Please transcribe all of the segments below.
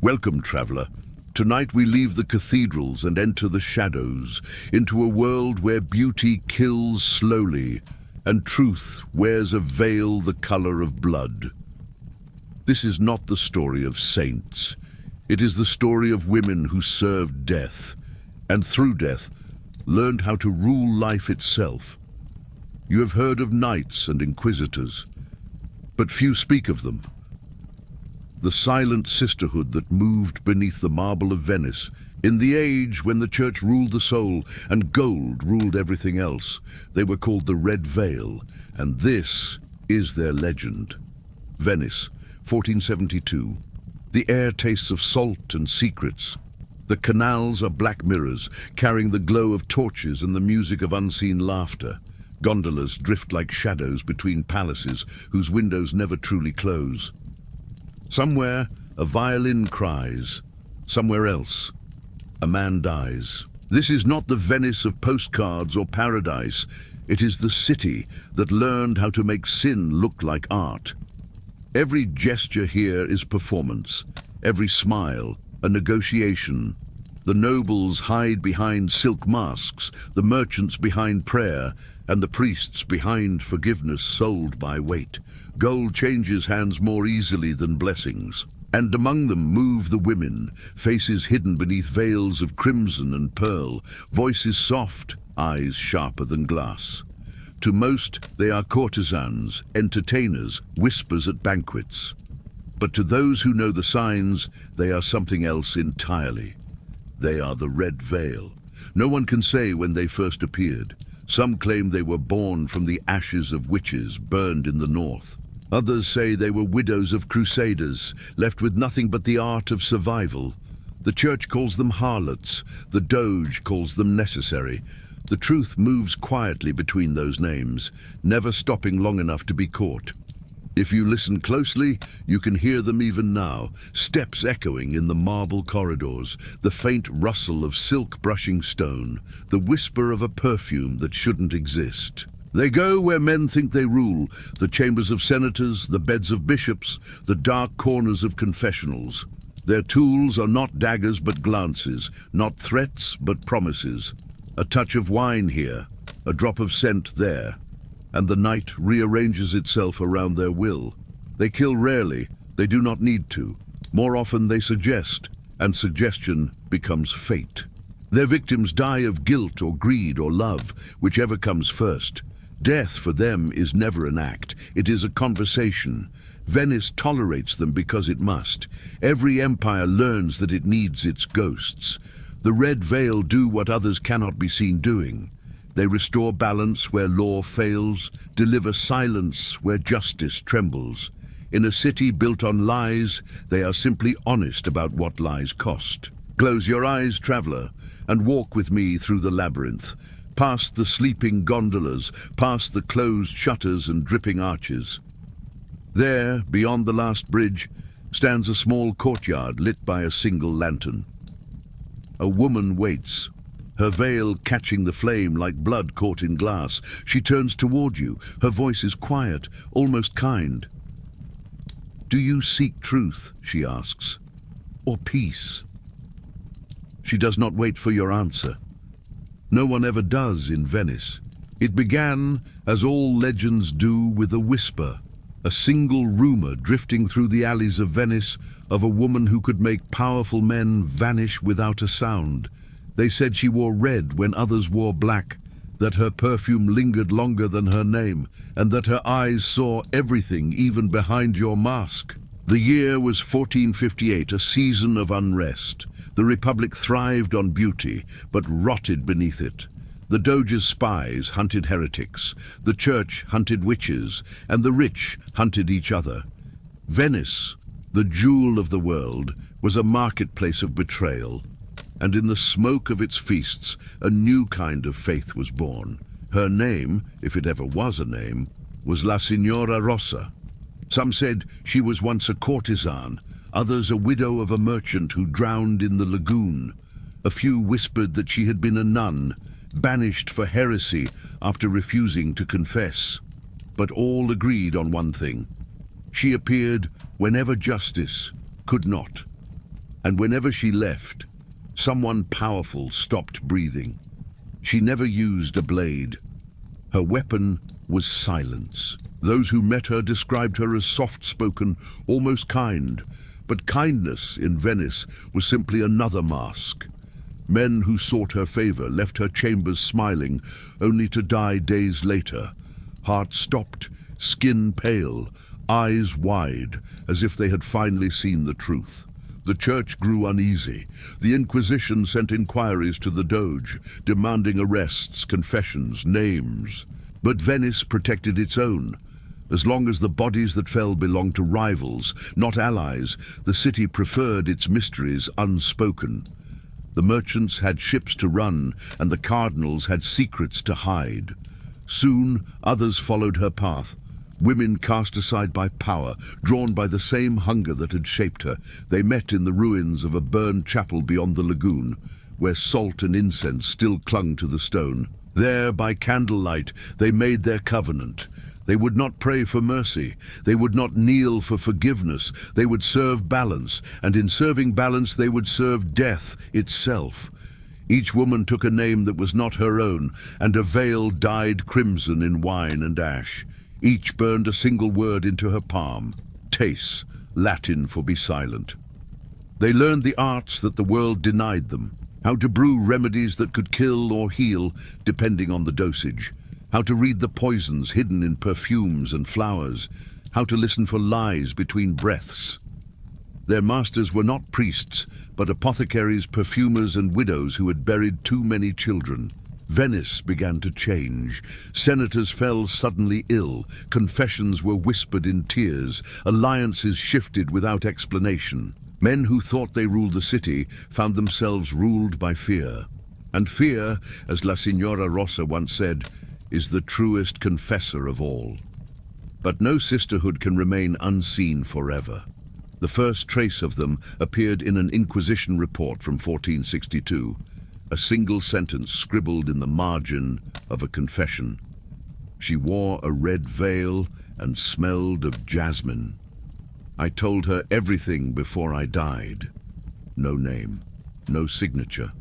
Welcome, traveler. Tonight we leave the cathedrals and enter the shadows, into a world where beauty kills slowly and truth wears a veil the color of blood. This is not the story of saints. It is the story of women who served death, and through death, learned how to rule life itself. You have heard of knights and inquisitors, but few speak of them. The silent sisterhood that moved beneath the marble of Venice, in the age when the church ruled the soul and gold ruled everything else. They were called the Red Veil, and this is their legend. Venice, 1472. The air tastes of salt and secrets. The canals are black mirrors, carrying the glow of torches and the music of unseen laughter. Gondolas drift like shadows between palaces whose windows never truly close. Somewhere, a violin cries. Somewhere else, a man dies. This is not the Venice of postcards or paradise. It is the city that learned how to make sin look like art. Every gesture here is performance. Every smile, a negotiation. The nobles hide behind silk masks, the merchants behind prayer, and the priests behind forgiveness sold by weight. Gold changes hands more easily than blessings. And among them move the women, faces hidden beneath veils of crimson and pearl, voices soft, eyes sharper than glass. To most, they are courtesans, entertainers, whispers at banquets. But to those who know the signs, they are something else entirely. They are the Red Veil. No one can say when they first appeared. Some claim they were born from the ashes of witches burned in the north. Others say they were widows of crusaders, left with nothing but the art of survival. The church calls them harlots, the Doge calls them necessary. The truth moves quietly between those names, never stopping long enough to be caught. If you listen closely, you can hear them even now, steps echoing in the marble corridors, the faint rustle of silk brushing stone, the whisper of a perfume that shouldn't exist. They go where men think they rule, the chambers of senators, the beds of bishops, the dark corners of confessionals. Their tools are not daggers but glances, not threats but promises. A touch of wine here, a drop of scent there, and the night rearranges itself around their will. They kill rarely, they do not need to. More often they suggest, and suggestion becomes fate. Their victims die of guilt or greed or love, whichever comes first. Death for them is never an act, it is a conversation. Venice tolerates them because it must. Every empire learns that it needs its ghosts. The Red Veil do what others cannot be seen doing. They restore balance where law fails, deliver silence where justice trembles. In a city built on lies, they are simply honest about what lies cost. Close your eyes, traveler, and walk with me through the labyrinth, past the sleeping gondolas, past the closed shutters and dripping arches. There, beyond the last bridge, stands a small courtyard lit by a single lantern. A woman waits, her veil catching the flame like blood caught in glass. She turns toward you. Her voice is quiet, almost kind. "Do you seek truth?" she asks, "or peace?" She does not wait for your answer. No one ever does in Venice. It began, as all legends do, with a whisper, a single rumor drifting through the alleys of Venice of a woman who could make powerful men vanish without a sound. They said she wore red when others wore black, that her perfume lingered longer than her name, and that her eyes saw everything, even behind your mask. The year was 1458, a season of unrest. The Republic thrived on beauty, but rotted beneath it. The Doge's spies hunted heretics, the church hunted witches, and the rich hunted each other. Venice, the jewel of the world, was a marketplace of betrayal. And in the smoke of its feasts, a new kind of faith was born. Her name, if it ever was a name, was La Signora Rossa. Some said she was once a courtesan, others a widow of a merchant who drowned in the lagoon. A few whispered that she had been a nun, banished for heresy after refusing to confess. But all agreed on one thing. She appeared whenever justice could not. And whenever she left, someone powerful stopped breathing. She never used a blade. Her weapon was silence. Those who met her described her as soft-spoken, almost kind. But kindness in Venice was simply another mask. Men who sought her favor left her chambers smiling, only to die days later, heart stopped, skin pale, eyes wide, as if they had finally seen the truth. The church grew uneasy. The Inquisition sent inquiries to the Doge, demanding arrests, confessions, names. But Venice protected its own. As long as the bodies that fell belonged to rivals, not allies, the city preferred its mysteries unspoken. The merchants had ships to run, and the cardinals had secrets to hide. Soon, others followed her path. Women cast aside by power, drawn by the same hunger that had shaped her. They met in the ruins of a burned chapel beyond the lagoon, where salt and incense still clung to the stone. There, by candlelight, they made their covenant. They would not pray for mercy. They would not kneel for forgiveness. They would serve balance, and in serving balance they would serve death itself. Each woman took a name that was not her own, and a veil dyed crimson in wine and ash. Each burned a single word into her palm, tes, Latin for be silent. They learned the arts that the world denied them, how to brew remedies that could kill or heal, depending on the dosage, how to read the poisons hidden in perfumes and flowers, how to listen for lies between breaths. Their masters were not priests, but apothecaries, perfumers, and widows who had buried too many children. Venice began to change. Senators fell suddenly ill. Confessions were whispered in tears. Alliances shifted without explanation. Men who thought they ruled the city found themselves ruled by fear. And fear, as La Signora Rossa once said, is the truest confessor of all. But no sisterhood can remain unseen forever. The first trace of them appeared in an Inquisition report from 1462. A single sentence scribbled in the margin of a confession. She wore a red veil and smelled of jasmine. I told her everything before I died. No name, no signature.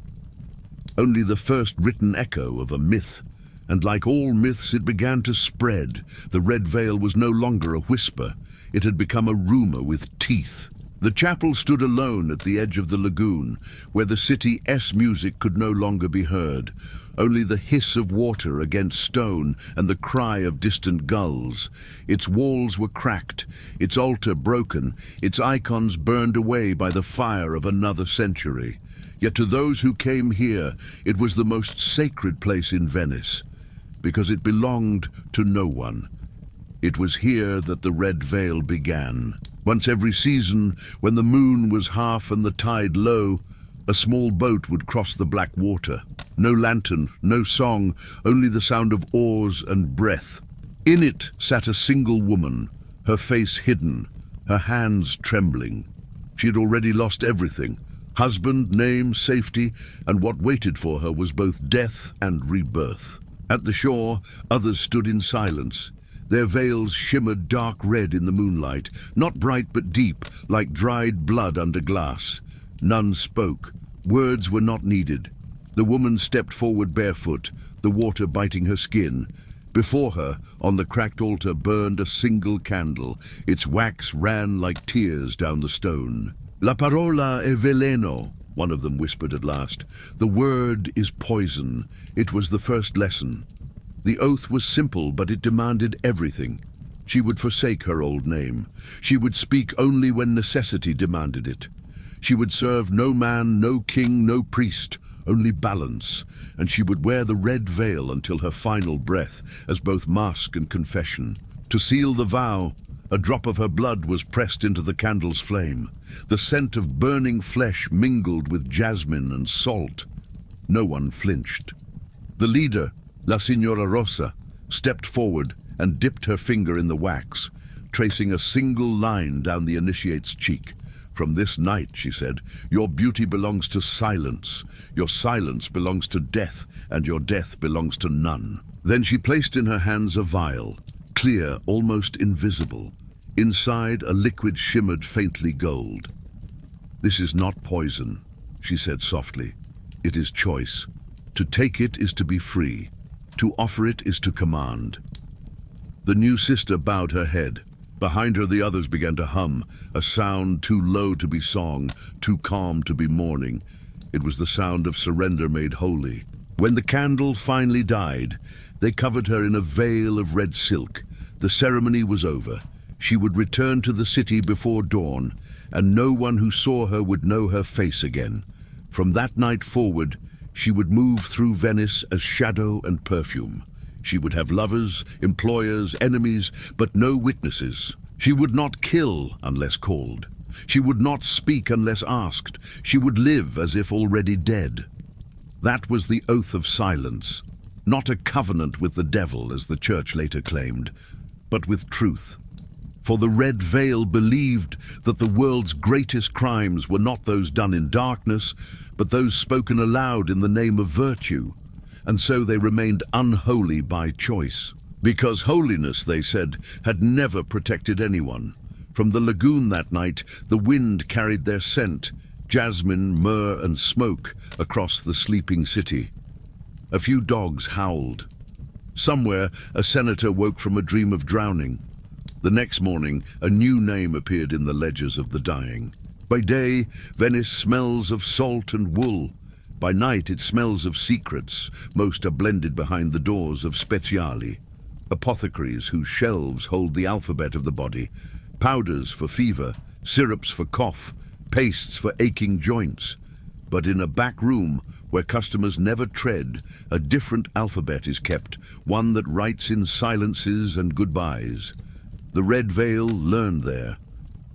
Only the first written echo of a myth. And like all myths, it began to spread. The red veil was no longer a whisper. It had become a rumor with teeth. The chapel stood alone at the edge of the lagoon, where the city's music could no longer be heard. Only the hiss of water against stone and the cry of distant gulls. Its walls were cracked, its altar broken, its icons burned away by the fire of another century. Yet to those who came here, it was the most sacred place in Venice, because it belonged to no one. It was here that the red veil began. Once every season, when the moon was half and the tide low, a small boat would cross the black water. No lantern, no song, only the sound of oars and breath. In it sat a single woman, her face hidden, her hands trembling. She had already lost everything: husband, name, safety, and what waited for her was both death and rebirth. At the shore, others stood in silence. Their veils shimmered dark red in the moonlight, not bright but deep, like dried blood under glass. None spoke. Words were not needed. The woman stepped forward barefoot, the water biting her skin. Before her, on the cracked altar, burned a single candle. Its wax ran like tears down the stone. "La parola è veleno," one of them whispered at last. "The word is poison." It was the first lesson. The oath was simple, but it demanded everything. She would forsake her old name. She would speak only when necessity demanded it. She would serve no man, no king, no priest, only balance. And she would wear the red veil until her final breath, as both mask and confession. To seal the vow, a drop of her blood was pressed into the candle's flame. The scent of burning flesh mingled with jasmine and salt. No one flinched. The leader, La Signora Rossa, stepped forward and dipped her finger in the wax, tracing a single line down the initiate's cheek. "From this night," she said, "your beauty belongs to silence, your silence belongs to death, and your death belongs to none." Then she placed in her hands a vial, clear, almost invisible. Inside, a liquid shimmered faintly gold. "This is not poison," she said softly. "It is choice. To take it is to be free. To offer it is to command." The new sister bowed her head. Behind her the others began to hum, a sound too low to be song, too calm to be mourning. It was the sound of surrender made holy. When the candle finally died, they covered her in a veil of red silk. The ceremony was over. She would return to the city before dawn, and no one who saw her would know her face again. From that night forward, she would move through Venice as shadow and perfume. She would have lovers, employers, enemies, but no witnesses. She would not kill unless called. She would not speak unless asked. She would live as if already dead. That was the oath of silence, not a covenant with the devil, as the church later claimed, but with truth. For the red veil believed that the world's greatest crimes were not those done in darkness, but those spoken aloud in the name of virtue. And so they remained unholy by choice. Because holiness, they said, had never protected anyone. From the lagoon that night, the wind carried their scent, jasmine, myrrh, and smoke, across the sleeping city. A few dogs howled. Somewhere, a senator woke from a dream of drowning. The next morning, a new name appeared in the ledgers of the dying. By day, Venice smells of salt and wool. By night, it smells of secrets. Most are blended behind the doors of speziali, apothecaries whose shelves hold the alphabet of the body, powders for fever, syrups for cough, pastes for aching joints. But in a back room, where customers never tread, a different alphabet is kept, one that writes in silences and goodbyes. The Red Veil learned there.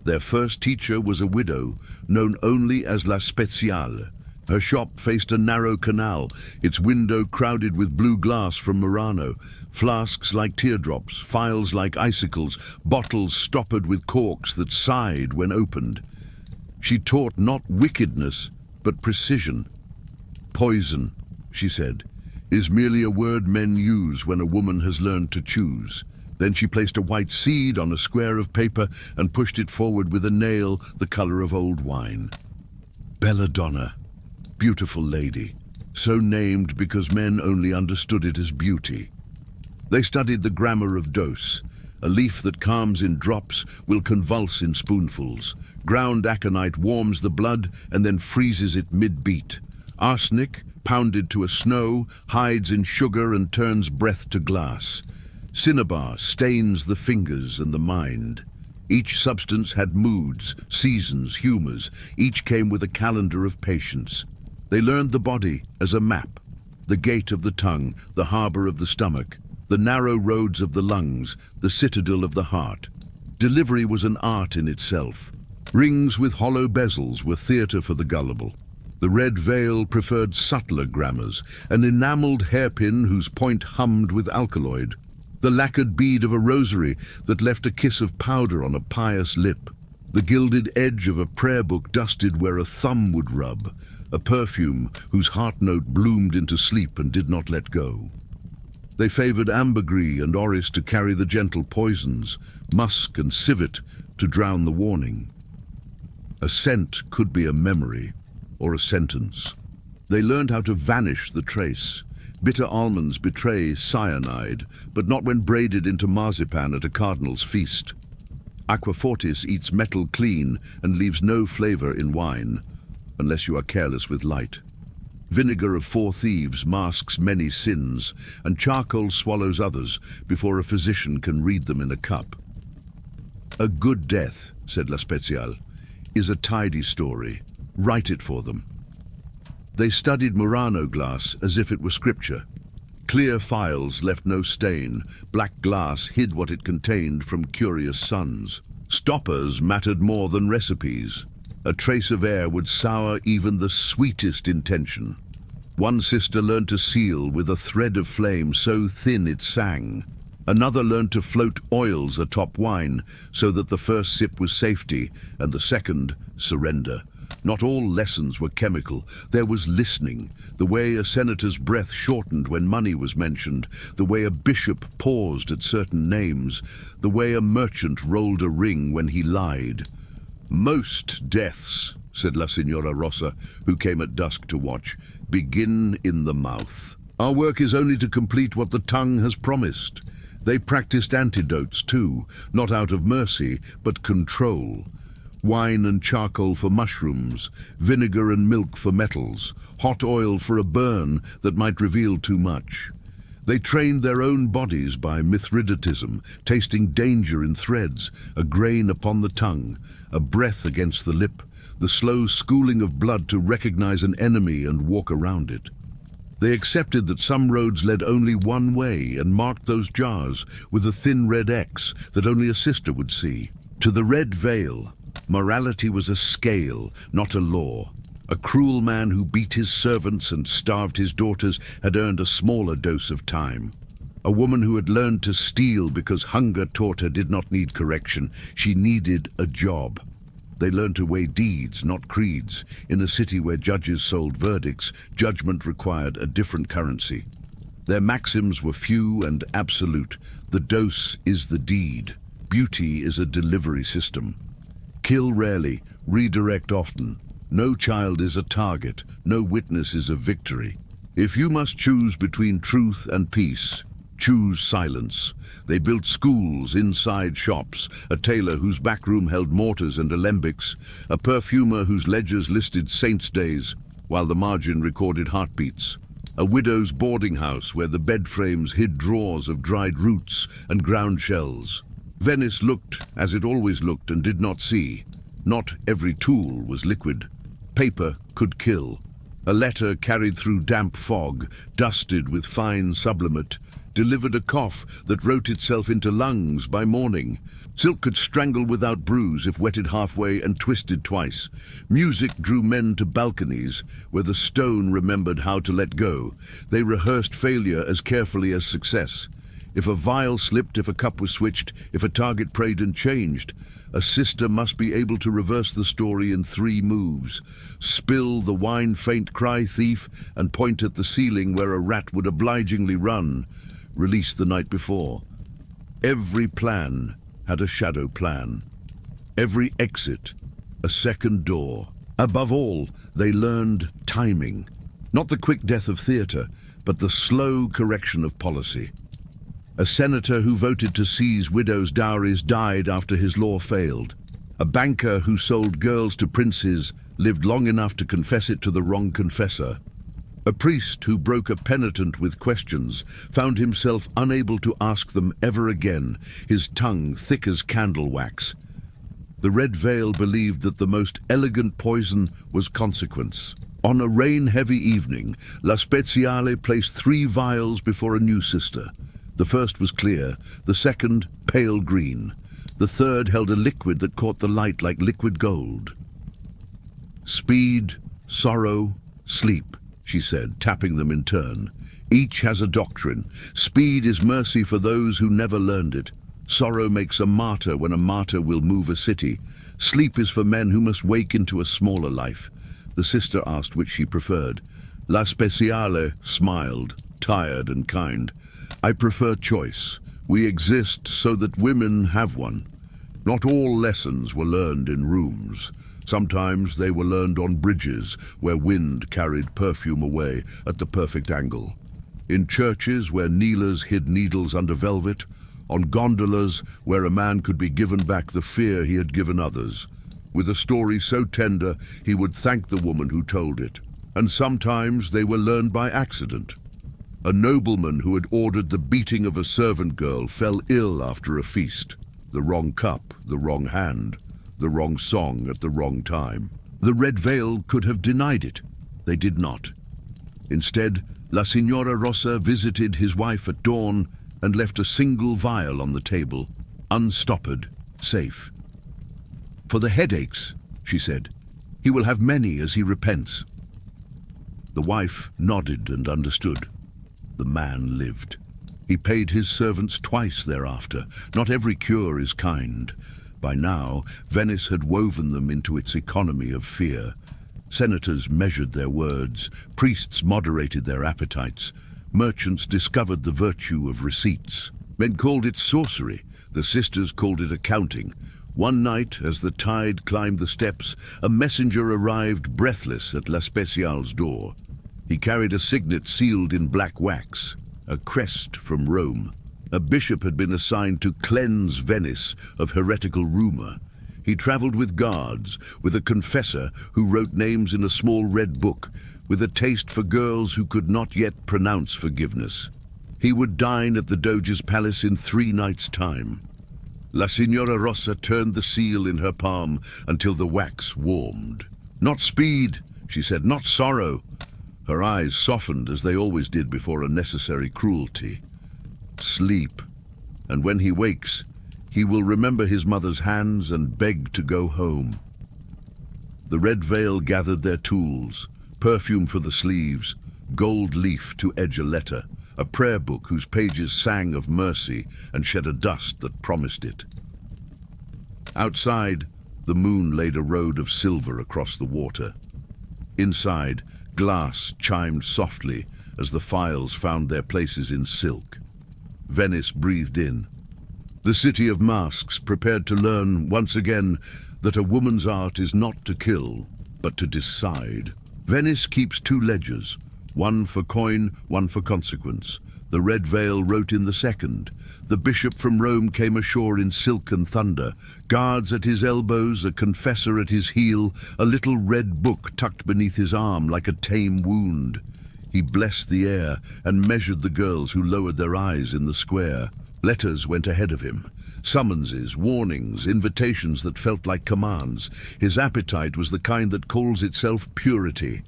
Their first teacher was a widow, known only as La Speziale. Her shop faced a narrow canal, its window crowded with blue glass from Murano, flasks like teardrops, phials like icicles, bottles stoppered with corks that sighed when opened. She taught not wickedness, but precision. Poison, she said, is merely a word men use when a woman has learned to choose. Then she placed a white seed on a square of paper and pushed it forward with a nail the color of old wine. Belladonna, beautiful lady, so named because men only understood it as beauty. They studied the grammar of dose. A leaf that calms in drops will convulse in spoonfuls. Ground aconite warms the blood and then freezes it mid-beat. Arsenic, pounded to a snow, hides in sugar and turns breath to glass. Cinnabar stains the fingers and the mind. Each substance had moods, seasons, humors. Each came with a calendar of patience. They learned the body as a map, the gate of the tongue, the harbor of the stomach, the narrow roads of the lungs, the citadel of the heart. Delivery was an art in itself. Rings with hollow bezels were theater for the gullible. The Red Veil preferred subtler grammars, an enameled hairpin whose point hummed with alkaloid, the lacquered bead of a rosary that left a kiss of powder on a pious lip, the gilded edge of a prayer book dusted where a thumb would rub, a perfume whose heart note bloomed into sleep and did not let go. They favored ambergris and orris to carry the gentle poisons, musk and civet to drown the warning. A scent could be a memory or a sentence. They learned how to vanish the trace. Bitter almonds betray cyanide, but not when braided into marzipan at a cardinal's feast. Aquafortis eats metal clean and leaves no flavor in wine, unless you are careless with light. Vinegar of 4 thieves masks many sins, and charcoal swallows others before a physician can read them in a cup. A good death, said La Speziale, is a tidy story. Write it for them. They studied Murano glass as if it were scripture. Clear phials left no stain. Black glass hid what it contained from curious suns. Stoppers mattered more than recipes. A trace of air would sour even the sweetest intention. One sister learned to seal with a thread of flame so thin it sang. Another learned to float oils atop wine so that the first sip was safety and the second surrender. Not all lessons were chemical. There was listening, the way a senator's breath shortened when money was mentioned, the way a bishop paused at certain names, the way a merchant rolled a ring when he lied. Most deaths, said La Signora Rosa, who came at dusk to watch. "Begin in the mouth. Our work is only to complete what the tongue has promised." They practiced antidotes too, not out of mercy, but control. Wine and charcoal for mushrooms, vinegar and milk for metals, hot oil for a burn that might reveal too much. They trained their own bodies by Mithridatism, tasting danger in threads, a grain upon the tongue, a breath against the lip, the slow schooling of blood to recognize an enemy and walk around it. They accepted that some roads led only one way and marked those jars with a thin red X that only a sister would see. To the red veil, morality was a scale, not a law. A cruel man who beat his servants and starved his daughters had earned a smaller dose of time. A woman who had learned to steal because hunger taught her did not need correction. She needed a job. They learned to weigh deeds, not creeds. In a city where judges sold verdicts, judgment required a different currency. Their maxims were few and absolute. The dose is the deed. Beauty is a delivery system. Kill rarely, redirect often. No child is a target, no witness is a victory. If you must choose between truth and peace, choose silence. They built schools inside shops, a tailor whose backroom held mortars and alembics, a perfumer whose ledgers listed saints' days, while the margin recorded heartbeats, a widow's boarding house where the bed frames hid drawers of dried roots and ground shells. Venice looked as it always looked and did not see. Not every tool was liquid. Paper could kill. A letter carried through damp fog, dusted with fine sublimate, delivered a cough that wrote itself into lungs by morning. Silk could strangle without bruise if wetted halfway and twisted twice. Music drew men to balconies where the stone remembered how to let go. They rehearsed failure as carefully as success. If a vial slipped, if a cup was switched, if a target prayed and changed, a sister must be able to reverse the story in 3 moves. Spill the wine faint cry thief and point at the ceiling where a rat would obligingly run. Release the night before. Every plan had a shadow plan. Every exit, a second door. Above all, they learned timing. Not the quick death of theatre, but the slow correction of policy. A senator who voted to seize widows' dowries died after his law failed. A banker who sold girls to princes lived long enough to confess it to the wrong confessor. A priest who broke a penitent with questions found himself unable to ask them ever again, his tongue thick as candle wax. The Red Veil believed that the most elegant poison was consequence. On a rain-heavy evening, La Speziale placed 3 vials before a new sister. The first was clear, the second pale green. The third held a liquid that caught the light like liquid gold. "Speed, sorrow, sleep," she said, tapping them in turn. "Each has a doctrine. Speed is mercy for those who never learned it. Sorrow makes a martyr when a martyr will move a city. Sleep is for men who must wake into a smaller life." The sister asked which she preferred. La Speziale smiled, tired and kind. "I prefer choice. We exist so that women have one. Not all lessons were learned in rooms. Sometimes they were learned on bridges where wind carried perfume away at the perfect angle. In churches where kneelers hid needles under velvet. On gondolas where a man could be given back the fear he had given others. With a story so tender he would thank the woman who told it. And sometimes they were learned by accident. A nobleman who had ordered the beating of a servant girl fell ill after a feast. The wrong cup, the wrong hand, the wrong song at the wrong time. The Red Veil could have denied it. They did not. Instead, La Signora Rosa visited his wife at dawn and left a single vial on the table, unstoppered, safe. "For the headaches," she said, "he will have many as he repents." The wife nodded and understood. The man lived. He paid his servants twice thereafter. Not every cure is kind. By now, Venice had woven them into its economy of fear. Senators measured their words, priests moderated their appetites, merchants discovered the virtue of receipts. Men called it sorcery, the sisters called it accounting. One night, as the tide climbed the steps, a messenger arrived breathless at La Speciale's door. He carried a signet sealed in black wax, a crest from Rome. A bishop had been assigned to cleanse Venice of heretical rumor. He traveled with guards, with a confessor who wrote names in a small red book, with a taste for girls who could not yet pronounce forgiveness. He would dine at the Doge's palace in 3 nights' time. La Signora Rossa turned the seal in her palm until the wax warmed. "Not speed," she said, "not sorrow." Her eyes softened as they always did before a necessary cruelty. "Sleep, and when he wakes, he will remember his mother's hands and beg to go home." The Red Veil gathered their tools, perfume for the sleeves, gold leaf to edge a letter, a prayer book whose pages sang of mercy and shed a dust that promised it. Outside, the moon laid a road of silver across the water. Inside, glass chimed softly as the files found their places in silk. Venice breathed in. The city of masks prepared to learn once again that a woman's art is not to kill, but to decide. Venice keeps 2 ledgers, one for coin, one for consequence. The Red Veil wrote in the second. The bishop from Rome came ashore in silk and thunder, guards at his elbows, a confessor at his heel, a little red book tucked beneath his arm like a tame wound. He blessed the air and measured the girls who lowered their eyes in the square. Letters went ahead of him. Summonses, warnings, invitations that felt like commands. His appetite was the kind that calls itself purity.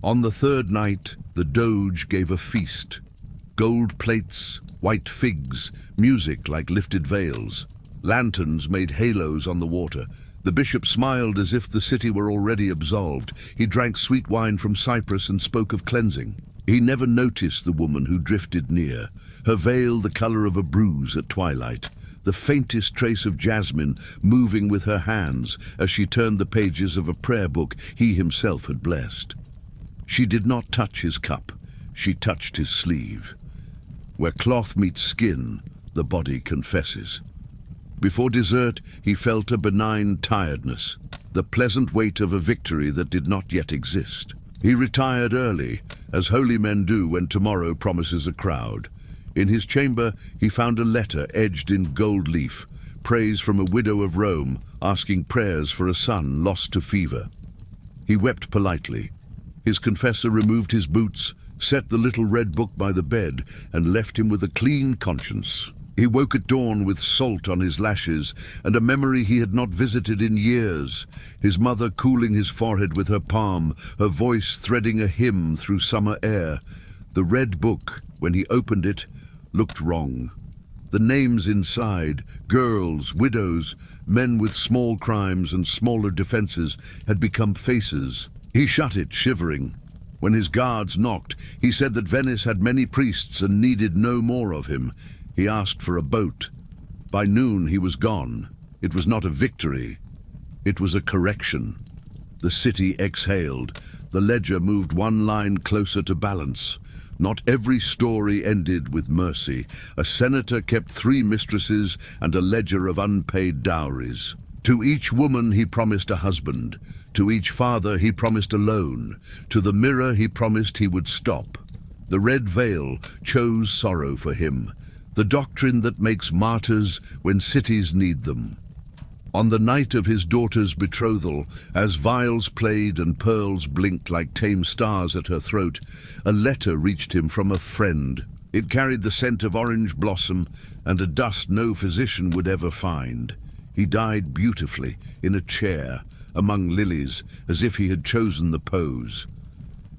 On the 3rd night, the Doge gave a feast. Gold plates, white figs, music like lifted veils. Lanterns made halos on the water. The bishop smiled as if the city were already absolved. He drank sweet wine from Cyprus and spoke of cleansing. He never noticed the woman who drifted near, her veil the color of a bruise at twilight, the faintest trace of jasmine moving with her hands as she turned the pages of a prayer book he himself had blessed. She did not touch his cup, she touched his sleeve. Where cloth meets skin, the body confesses. Before dessert, he felt a benign tiredness, the pleasant weight of a victory that did not yet exist. He retired early, as holy men do when tomorrow promises a crowd. In his chamber, he found a letter edged in gold leaf, praise from a widow of Rome, asking prayers for a son lost to fever. He wept politely. His confessor removed his boots, set the little red book by the bed, and left him with a clean conscience. He woke at dawn with salt on his lashes and a memory he had not visited in years, his mother cooling his forehead with her palm, her voice threading a hymn through summer air. The red book, when he opened it, looked wrong. The names inside, girls, widows, men with small crimes and smaller defenses, had become faces. He shut it, shivering. When his guards knocked, he said that Venice had many priests and needed no more of him. He asked for a boat. By noon he was gone. It was not a victory. It was a correction. The city exhaled. The ledger moved one line closer to balance. Not every story ended with mercy. A senator kept 3 mistresses and a ledger of unpaid dowries. To each woman he promised a husband. To each father he promised a loan. To the mirror he promised he would stop. The Red Veil chose sorrow for him, the doctrine that makes martyrs when cities need them. On the night of his daughter's betrothal, as viols played and pearls blinked like tame stars at her throat, a letter reached him from a friend. It carried the scent of orange blossom and a dust no physician would ever find. He died beautifully, in a chair, among lilies, as if he had chosen the pose.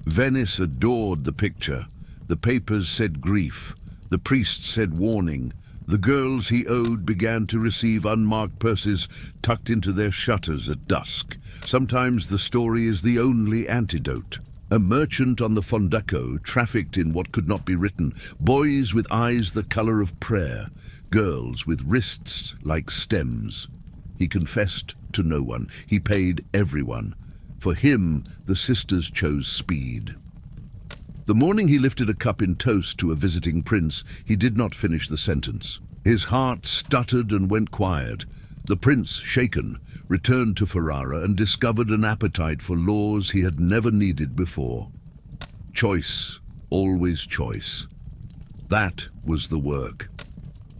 Venice adored the picture. The papers said grief. The priests said warning. The girls he owed began to receive unmarked purses tucked into their shutters at dusk. Sometimes the story is the only antidote. A merchant on the Fondaco trafficked in what could not be written, boys with eyes the color of prayer, girls with wrists like stems. He confessed to no one. He paid everyone. For him, the sisters chose speed. The morning he lifted a cup in toast to a visiting prince, he did not finish the sentence. His heart stuttered and went quiet. The prince, shaken, returned to Ferrara and discovered an appetite for laws he had never needed before. Choice, always choice. That was the work.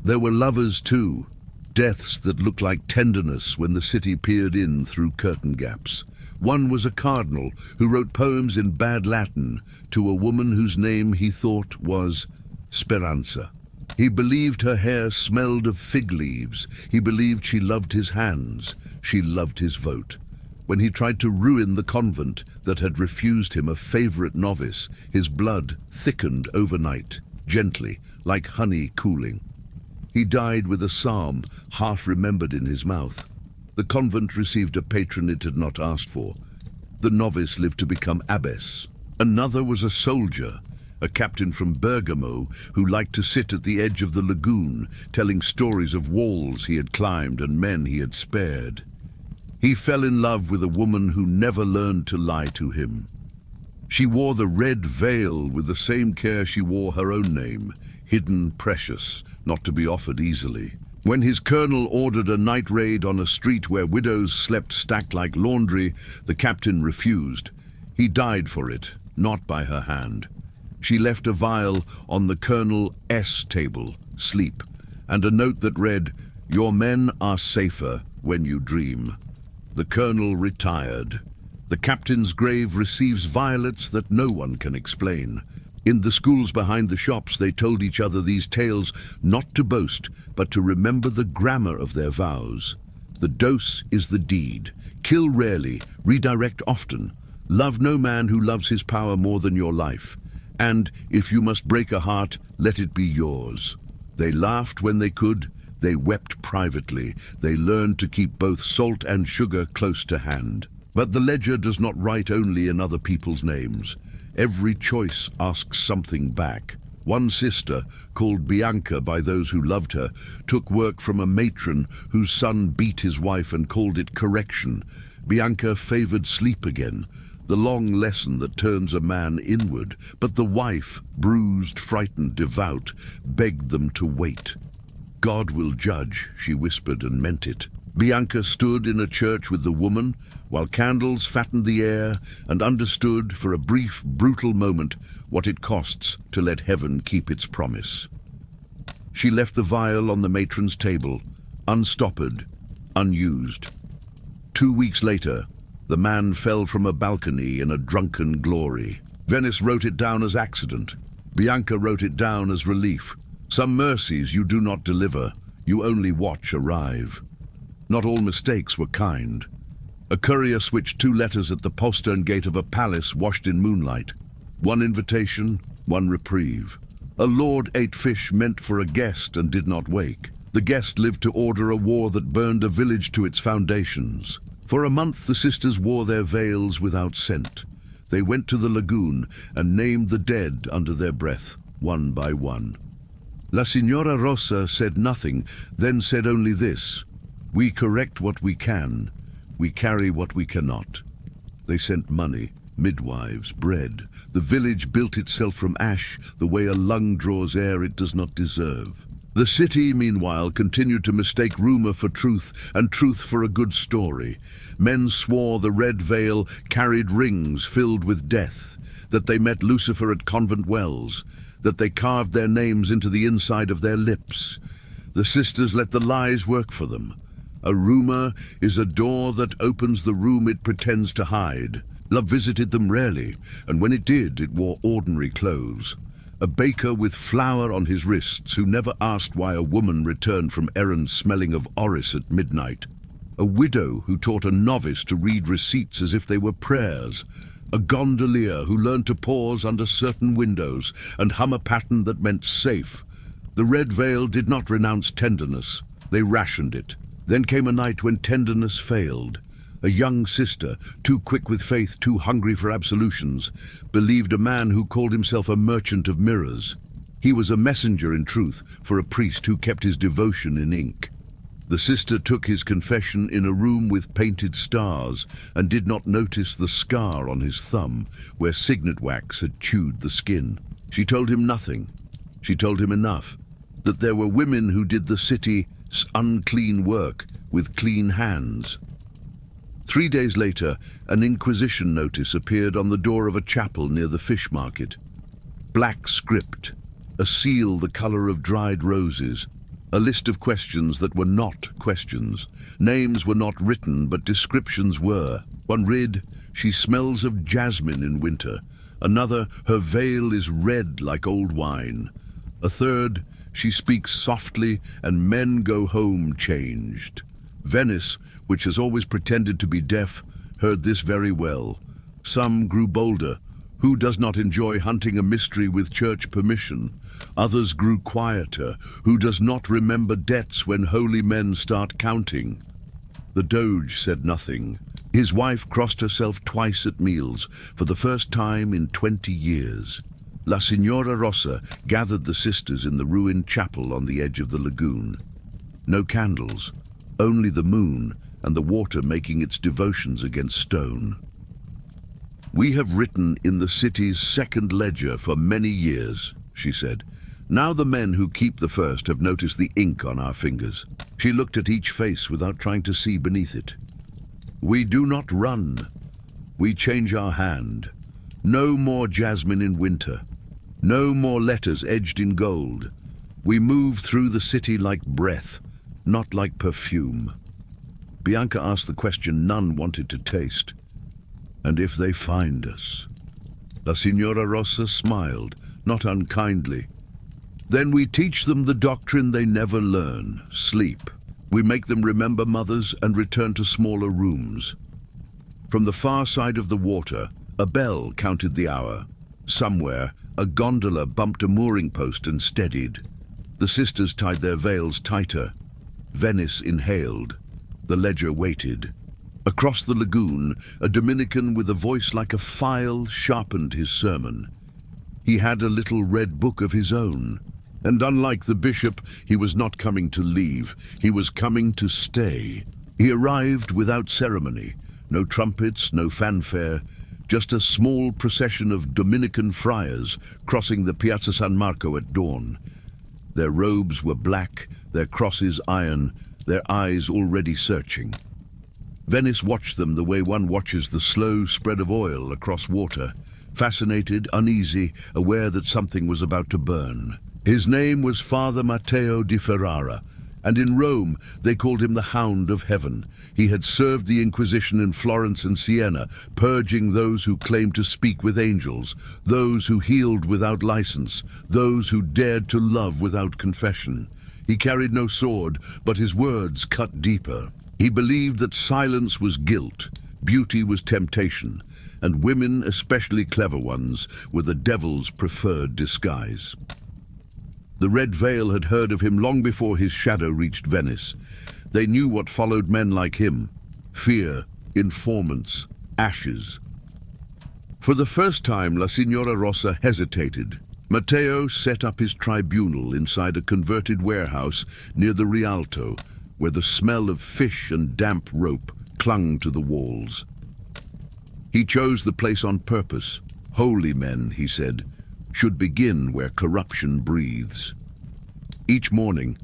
There were lovers too, deaths that looked like tenderness when the city peered in through curtain gaps. One was a cardinal who wrote poems in bad Latin to a woman whose name he thought was Speranza. He believed her hair smelled of fig leaves. He believed she loved his hands. She loved his vote. When he tried to ruin the convent that had refused him a favorite novice, his blood thickened overnight, gently, like honey cooling. He died with a psalm half remembered in his mouth. The convent received a patron it had not asked for. The novice lived to become abbess. Another was a soldier, a captain from Bergamo who liked to sit at the edge of the lagoon, telling stories of walls he had climbed and men he had spared. He fell in love with a woman who never learned to lie to him. She wore the red veil with the same care she wore her own name, hidden, precious, not to be offered easily. When his colonel ordered a night raid on a street where widows slept stacked like laundry, the captain refused. He died for it, not by her hand. She left a vial on the Colonel S table, sleep, and a note that read, "Your men are safer when you dream." The colonel retired. The captain's grave receives violets that no one can explain. In the schools behind the shops, they told each other these tales not to boast, but to remember the grammar of their vows. The dose is the deed. Kill rarely, redirect often. Love no man who loves his power more than your life. And if you must break a heart, let it be yours. They laughed when they could. They wept privately. They learned to keep both salt and sugar close to hand. But the ledger does not write only in other people's names. Every choice asks something back. One sister, called Bianca by those who loved her, took work from a matron whose son beat his wife and called it correction. Bianca favored sleep again, the long lesson that turns a man inward. But the wife, bruised, frightened, devout, begged them to wait. God will judge, she whispered and meant it. Bianca stood in a church with the woman, while candles fattened the air, and understood for a brief, brutal moment what it costs to let heaven keep its promise. She left the vial on the matron's table, unstoppered, unused. 2 weeks later, the man fell from a balcony in a drunken glory. Venice wrote it down as accident. Bianca wrote it down as relief. Some mercies you do not deliver, you only watch arrive. Not all mistakes were kind. A courier switched 2 letters at the postern gate of a palace washed in moonlight. One invitation, one reprieve. A lord ate fish meant for a guest and did not wake. The guest lived to order a war that burned a village to its foundations. For a month the sisters wore their veils without scent. They went to the lagoon and named the dead under their breath, one by one. La Signora Rosa said nothing, then said only this: "We correct what we can, we carry what we cannot." They sent money, midwives, bread. The village built itself from ash, the way a lung draws air it does not deserve. The city, meanwhile, continued to mistake rumor for truth and truth for a good story. Men swore the red veil carried rings filled with death, that they met Lucifer at convent wells, that they carved their names into the inside of their lips. The sisters let the lies work for them. A rumor is a door that opens the room it pretends to hide. Love visited them rarely, and when it did, it wore ordinary clothes. A baker with flour on his wrists who never asked why a woman returned from errands smelling of orris at midnight. A widow who taught a novice to read receipts as if they were prayers. A gondolier who learned to pause under certain windows and hum a pattern that meant safe. The red veil did not renounce tenderness. They rationed it. Then came a night when tenderness failed. A young sister, too quick with faith, too hungry for absolutions, believed a man who called himself a merchant of mirrors. He was a messenger in truth for a priest who kept his devotion in ink. The sister took his confession in a room with painted stars and did not notice the scar on his thumb where signet wax had chewed the skin. She told him nothing. She told him enough, that there were women who did the city's unclean work, with clean hands. 3 days later, an inquisition notice appeared on the door of a chapel near the fish market. Black script, a seal the color of dried roses, a list of questions that were not questions. Names were not written, but descriptions were. One read, "She smells of jasmine in winter." Another, "Her veil is red like old wine." A third, "She speaks softly and men go home changed." Venice, which has always pretended to be deaf, heard this very well. Some grew bolder. Who does not enjoy hunting a mystery with church permission? Others grew quieter. Who does not remember debts when holy men start counting? The Doge said nothing. His wife crossed herself twice at meals, for the first time in 20 years. La Signora Rossa gathered the sisters in the ruined chapel on the edge of the lagoon. No candles, only the moon and the water making its devotions against stone. "We have written in the city's second ledger for many years," she said. "Now the men who keep the first have noticed the ink on our fingers." She looked at each face without trying to see beneath it. "We do not run. We change our hand. No more jasmine in winter. No more letters edged in gold. We move through the city like breath, not like perfume." Bianca asked the question none wanted to taste. "And if they find us?" La Signora Rossa smiled, not unkindly. "Then we teach them the doctrine they never learn, sleep. We make them remember mothers and return to smaller rooms." From the far side of the water, a bell counted the hour. Somewhere, a gondola bumped a mooring post and steadied. The sisters tied their veils tighter. Venice inhaled. The ledger waited. Across the lagoon, a Dominican with a voice like a file sharpened his sermon. He had a little red book of his own. And unlike the bishop, he was not coming to leave. He was coming to stay. He arrived without ceremony. No trumpets, no fanfare. Just a small procession of Dominican friars crossing the Piazza San Marco at dawn. Their robes were black, their crosses iron, their eyes already searching. Venice watched them the way one watches the slow spread of oil across water, fascinated, uneasy, aware that something was about to burn. His name was Father Matteo di Ferrara, and in Rome they called him the Hound of Heaven. He had served the Inquisition in Florence and Siena, purging those who claimed to speak with angels, those who healed without license, those who dared to love without confession. He carried no sword, but his words cut deeper. He believed that silence was guilt, beauty was temptation, and women, especially clever ones, were the devil's preferred disguise. The Red Veil had heard of him long before his shadow reached Venice. They knew what followed men like him: fear, informants, ashes. For the first time, La Signora Rossa hesitated. Matteo set up his tribunal inside a converted warehouse near the Rialto, where the smell of fish and damp rope clung to the walls. He chose the place on purpose. Holy men, he said, should begin where corruption breathes. Each morning,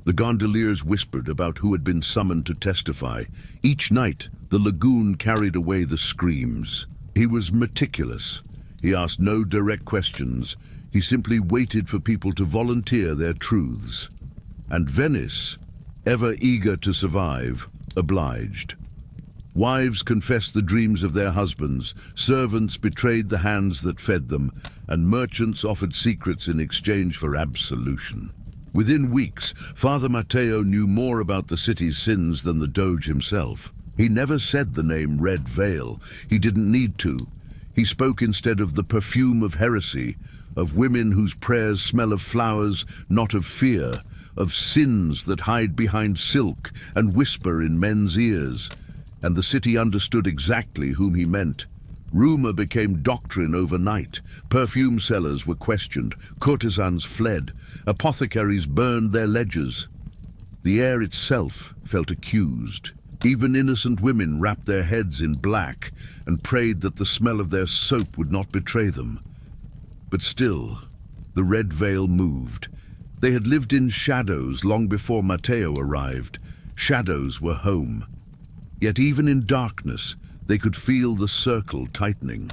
the gondoliers whispered about who had been summoned to testify. Each night, the lagoon carried away the screams. He was meticulous. He asked no direct questions. He simply waited for people to volunteer their truths. And Venice, ever eager to survive, obliged. Wives confessed the dreams of their husbands, servants betrayed the hands that fed them, and merchants offered secrets in exchange for absolution. Within weeks, Father Matteo knew more about the city's sins than the Doge himself. He never said the name Red Veil. He didn't need to. He spoke instead of the perfume of heresy, of women whose prayers smell of flowers, not of fear, of sins that hide behind silk and whisper in men's ears. And the city understood exactly whom he meant. Rumor became doctrine overnight. Perfume sellers were questioned. Courtesans fled. Apothecaries burned their ledgers. The air itself felt accused. Even innocent women wrapped their heads in black and prayed that the smell of their soap would not betray them. But still, the Red Veil moved. They had lived in shadows long before Matteo arrived. Shadows were home. Yet even in darkness, they could feel the circle tightening.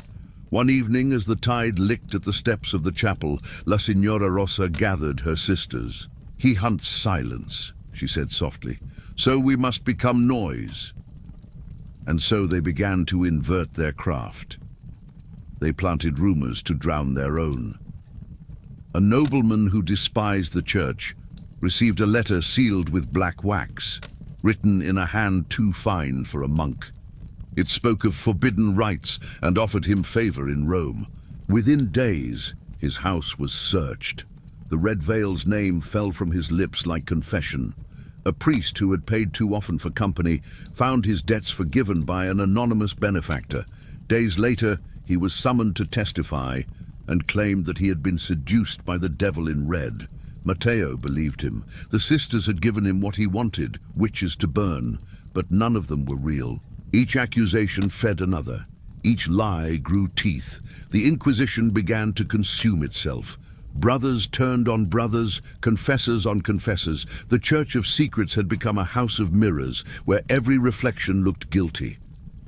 One evening, as the tide licked at the steps of the chapel, La Signora Rosa gathered her sisters. "He hunts silence," she said softly, "so we must become noise." And so they began to invert their craft. They planted rumors to drown their own. A nobleman who despised the church received a letter sealed with black wax, written in a hand too fine for a monk. It spoke of forbidden rites and offered him favor in Rome. Within days, his house was searched. The Red Veil's name fell from his lips like confession. A priest who had paid too often for company found his debts forgiven by an anonymous benefactor. Days later, he was summoned to testify and claimed that he had been seduced by the devil in red. Matteo believed him. The sisters had given him what he wanted, witches to burn, but none of them were real. Each accusation fed another. Each lie grew teeth. The Inquisition began to consume itself. Brothers turned on brothers, confessors on confessors. The Church of Secrets had become a house of mirrors, where every reflection looked guilty.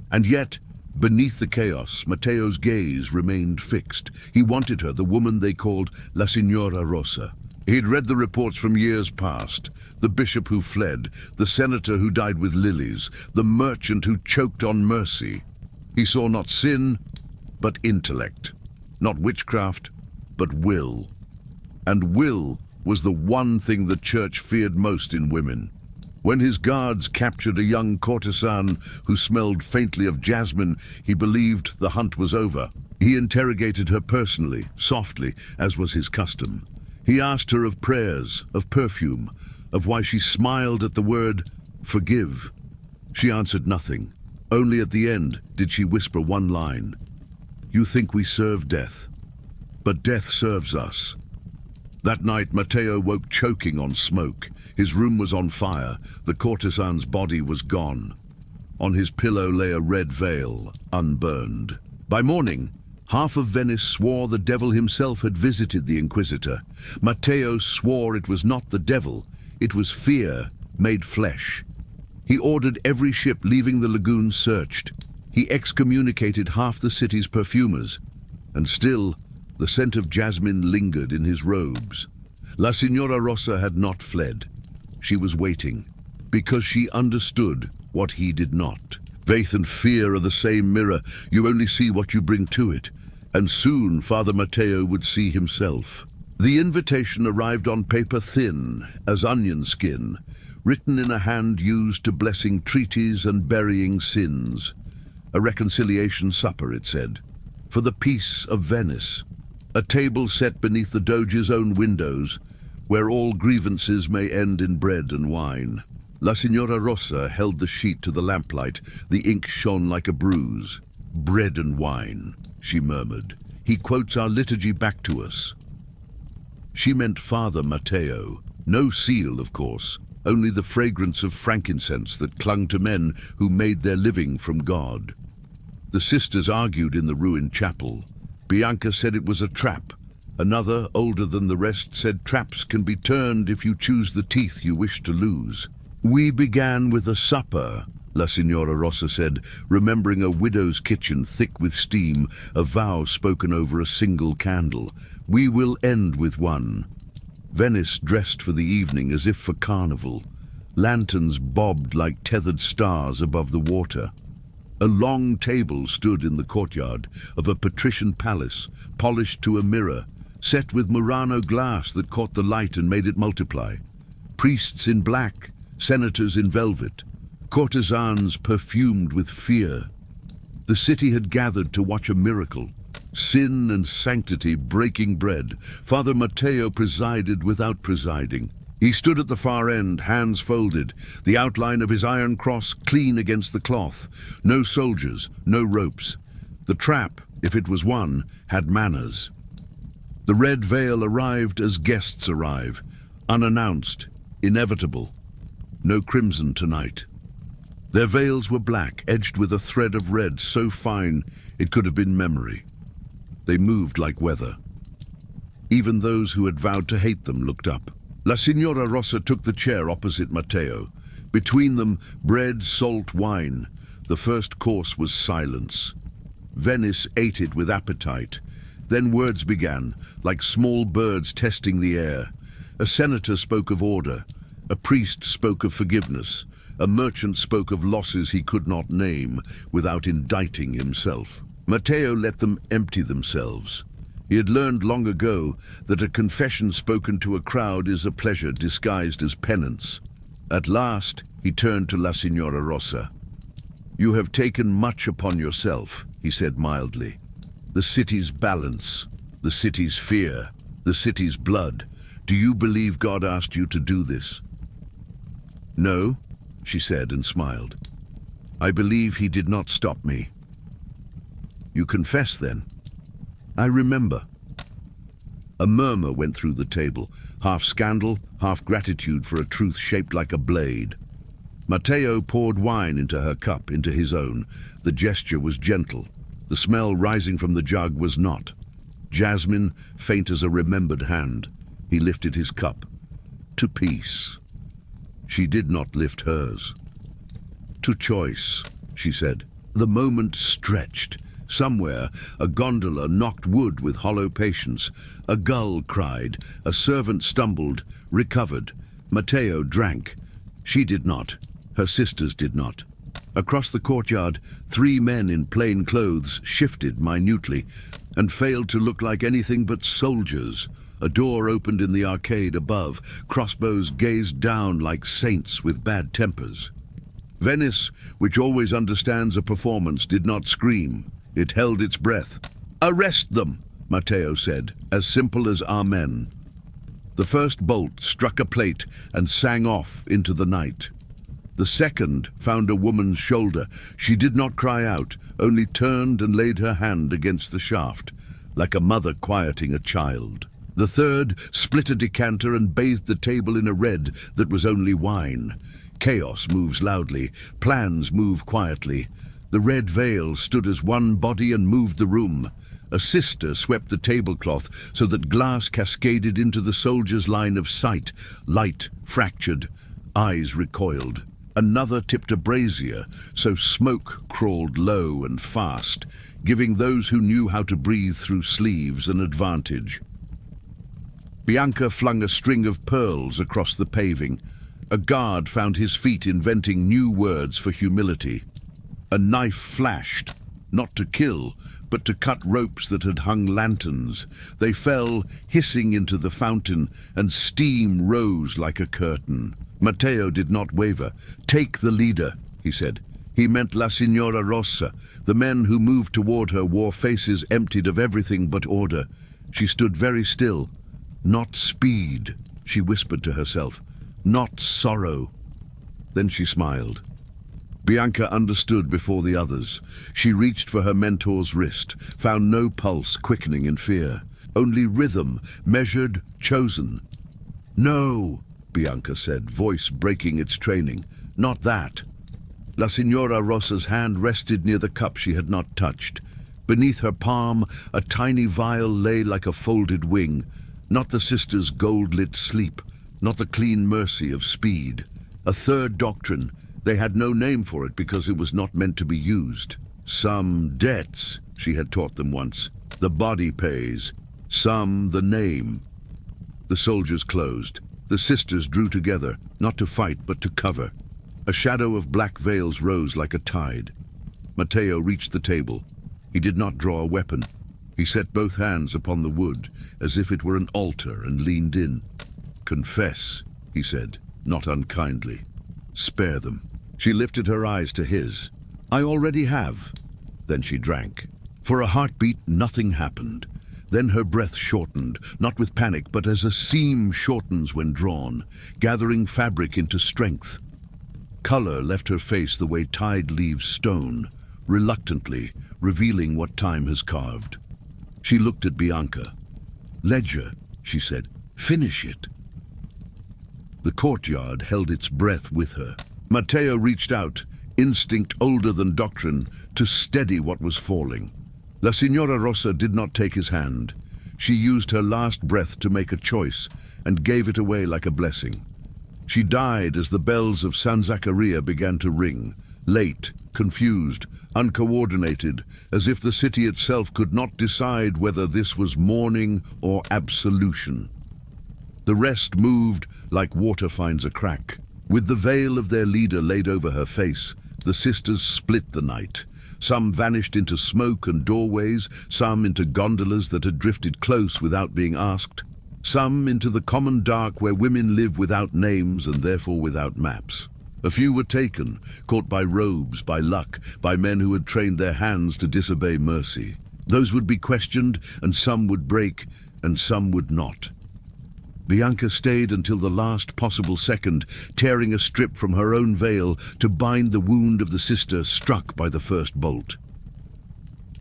And yet, beneath the chaos, Matteo's gaze remained fixed. He wanted her, the woman they called La Signora Rosa. He'd read the reports from years past. The bishop who fled, the senator who died with lilies, the merchant who choked on mercy. He saw not sin, but intellect. Not witchcraft, but will. And will was the one thing the church feared most in women. When his guards captured a young courtesan who smelled faintly of jasmine, he believed the hunt was over. He interrogated her personally, softly, as was his custom. He asked her of prayers, of perfume, of why she smiled at the word forgive. She answered nothing. Only at the end did she whisper one line. "You think we serve death, but death serves us." That night, Matteo woke choking on smoke. His room was on fire. The courtesan's body was gone. On his pillow lay a red veil, unburned. By morning, half of Venice swore the devil himself had visited the Inquisitor. Matteo swore it was not the devil, it was fear made flesh. He ordered every ship leaving the lagoon searched. He excommunicated half the city's perfumers. And still, the scent of jasmine lingered in his robes. La Signora Rosa had not fled. She was waiting, because she understood what he did not. Faith and fear are the same mirror. You only see what you bring to it. And soon Father Matteo would see himself. The invitation arrived on paper thin as onion skin, written in a hand used to blessing treaties and burying sins. A reconciliation supper, it said, for the peace of Venice. A table set beneath the Doge's own windows, where all grievances may end in bread and wine. La Signora Rosa held the sheet to the lamplight. The ink shone like a bruise. "Bread and wine," she murmured. "He quotes our liturgy back to us." She meant Father Matteo. No seal, of course, only the fragrance of frankincense that clung to men who made their living from God. The sisters argued in the ruined chapel. Bianca said it was a trap. Another, older than the rest, said traps can be turned if you choose the teeth you wish to lose. "We began with a supper," La Signora Rosa said, remembering a widow's kitchen thick with steam, a vow spoken over a single candle. "We will end with one." Venice dressed for the evening as if for carnival. Lanterns bobbed like tethered stars above the water. A long table stood in the courtyard of a patrician palace, polished to a mirror, set with Murano glass that caught the light and made it multiply. Priests in black, senators in velvet, courtesans perfumed with fear. The city had gathered to watch a miracle. Sin and sanctity breaking bread. Father Matteo presided without presiding. He stood at the far end, hands folded, the outline of his iron cross clean against the cloth. No soldiers, no ropes. The trap, if it was one, had manners. The red veil arrived as guests arrive, unannounced, inevitable. No crimson tonight. Their veils were black, edged with a thread of red so fine it could have been memory. They moved like weather. Even those who had vowed to hate them looked up. La Signora Rosa took the chair opposite Matteo. Between them, bread, salt, wine. The first course was silence. Venice ate it with appetite. Then words began, like small birds testing the air. A senator spoke of order. A priest spoke of forgiveness. A merchant spoke of losses he could not name without indicting himself. Matteo let them empty themselves. He had learned long ago that a confession spoken to a crowd is a pleasure disguised as penance. At last, he turned to La Signora Rossa. "You have taken much upon yourself," he said mildly. "The city's balance, the city's fear, the city's blood. Do you believe God asked you to do this?" "No," she said and smiled. "I believe he did not stop me." "You confess then?" "I remember." A murmur went through the table, half scandal, half gratitude for a truth shaped like a blade. Matteo poured wine into her cup, into his own. The gesture was gentle. The smell rising from the jug was not. Jasmine, faint as a remembered hand. He lifted his cup. To peace. She did not lift hers. To choice, she said. The moment stretched. Somewhere, a gondola knocked wood with hollow patience. A gull cried. A servant stumbled, recovered. Matteo drank. She did not. Her sisters did not. Across the courtyard, 3 men in plain clothes shifted minutely and failed to look like anything but soldiers. A door opened in the arcade above. Crossbows gazed down like saints with bad tempers. Venice, which always understands a performance, did not scream. It held its breath. "Arrest them," Matteo said, as simple as amen. The first bolt struck a plate and sang off into the night. The second found a woman's shoulder. She did not cry out, only turned and laid her hand against the shaft, like a mother quieting a child. The third split a decanter and bathed the table in a red that was only wine. Chaos moves loudly, plans move quietly. The red veil stood as one body and moved the room. A sister swept the tablecloth so that glass cascaded into the soldier's line of sight. Light fractured, eyes recoiled. Another tipped a brazier, so smoke crawled low and fast, giving those who knew how to breathe through sleeves an advantage. Bianca flung a string of pearls across the paving. A guard found his feet inventing new words for humility. A knife flashed, not to kill, but to cut ropes that had hung lanterns. They fell, hissing into the fountain, and steam rose like a curtain. Matteo did not waver. "Take the leader," he said. He meant La Signora Rossa. The men who moved toward her wore faces emptied of everything but order. She stood very still. "Not speed," she whispered to herself. "Not sorrow." Then she smiled. Bianca understood before the others. She reached for her mentor's wrist, found no pulse quickening in fear. Only rhythm, measured, chosen. "No," Bianca said, voice breaking its training. "Not that." La Signora Rossa's hand rested near the cup she had not touched. Beneath her palm, a tiny vial lay like a folded wing. Not the sister's gold-lit sleep, not the clean mercy of speed. A third doctrine. They had no name for it because it was not meant to be used. Some debts, she had taught them once. The body pays. Some the name. The soldiers closed. The sisters drew together, not to fight but to cover. A shadow of black veils rose like a tide. Matteo reached the table. He did not draw a weapon. He set both hands upon the wood, as if it were an altar, and leaned in. "Confess," he said, not unkindly. "Spare them." She lifted her eyes to his. "I already have." Then she drank. For a heartbeat, nothing happened. Then her breath shortened, not with panic, but as a seam shortens when drawn, gathering fabric into strength. Color left her face the way tide leaves stone, reluctantly, revealing what time has carved. She looked at Bianca. "Ledger," she said. "Finish it." The courtyard held its breath with her. Matteo reached out, instinct older than doctrine, to steady what was falling. La Signora Rossa did not take his hand. She used her last breath to make a choice, and gave it away like a blessing. She died as the bells of San Zaccaria began to ring, late, confused, uncoordinated, as if the city itself could not decide whether this was mourning or absolution. The rest moved like water finds a crack. With the veil of their leader laid over her face, the sisters split the night. Some vanished into smoke and doorways, some into gondolas that had drifted close without being asked, some into the common dark where women live without names and therefore without maps. A few were taken, caught by robes, by luck, by men who had trained their hands to disobey mercy. Those would be questioned, and some would break, and some would not. Bianca stayed until the last possible second, tearing a strip from her own veil to bind the wound of the sister struck by the first bolt.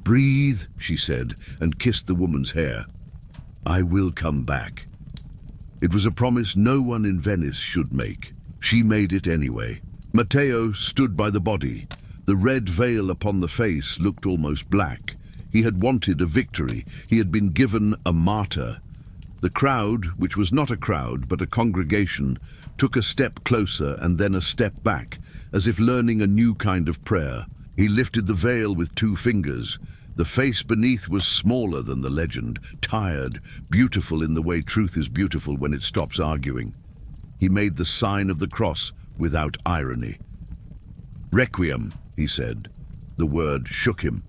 "Breathe," she said, and kissed the woman's hair. "I will come back." It was a promise no one in Venice should make. She made it anyway. Matteo stood by the body. The red veil upon the face looked almost black. He had wanted a victory. He had been given a martyr. The crowd, which was not a crowd but a congregation, took a step closer and then a step back, as if learning a new kind of prayer. He lifted the veil with 2 fingers. The face beneath was smaller than the legend, tired, beautiful in the way truth is beautiful when it stops arguing. He made the sign of the cross without irony. "Requiem," he said. The word shook him.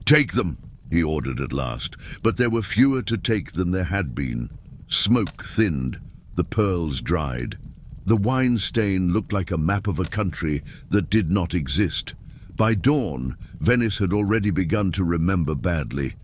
"Take them," he ordered at last, but there were fewer to take than there had been. Smoke thinned, the pearls dried. The wine stain looked like a map of a country that did not exist. By dawn, Venice had already begun to remember badly.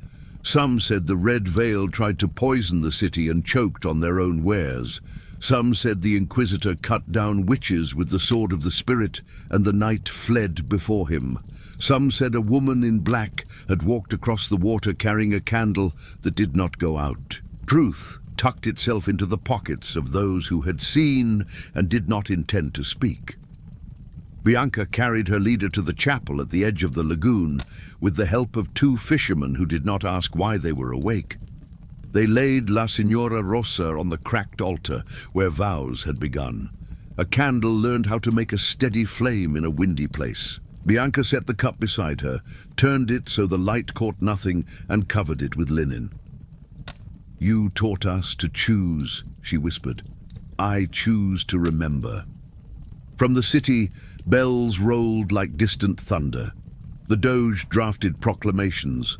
Some said the red veil tried to poison the city and choked on their own wares. Some said the Inquisitor cut down witches with the sword of the Spirit, and the night fled before him. Some said a woman in black had walked across the water carrying a candle that did not go out. Truth tucked itself into the pockets of those who had seen and did not intend to speak. Bianca carried her leader to the chapel at the edge of the lagoon with the help of 2 fishermen who did not ask why they were awake. They laid La Signora Rossa on the cracked altar where vows had begun. A candle learned how to make a steady flame in a windy place. Bianca set the cup beside her, turned it so the light caught nothing, and covered it with linen. "You taught us to choose," she whispered. "I choose to remember." From the city, bells rolled like distant thunder. The Doge drafted proclamations.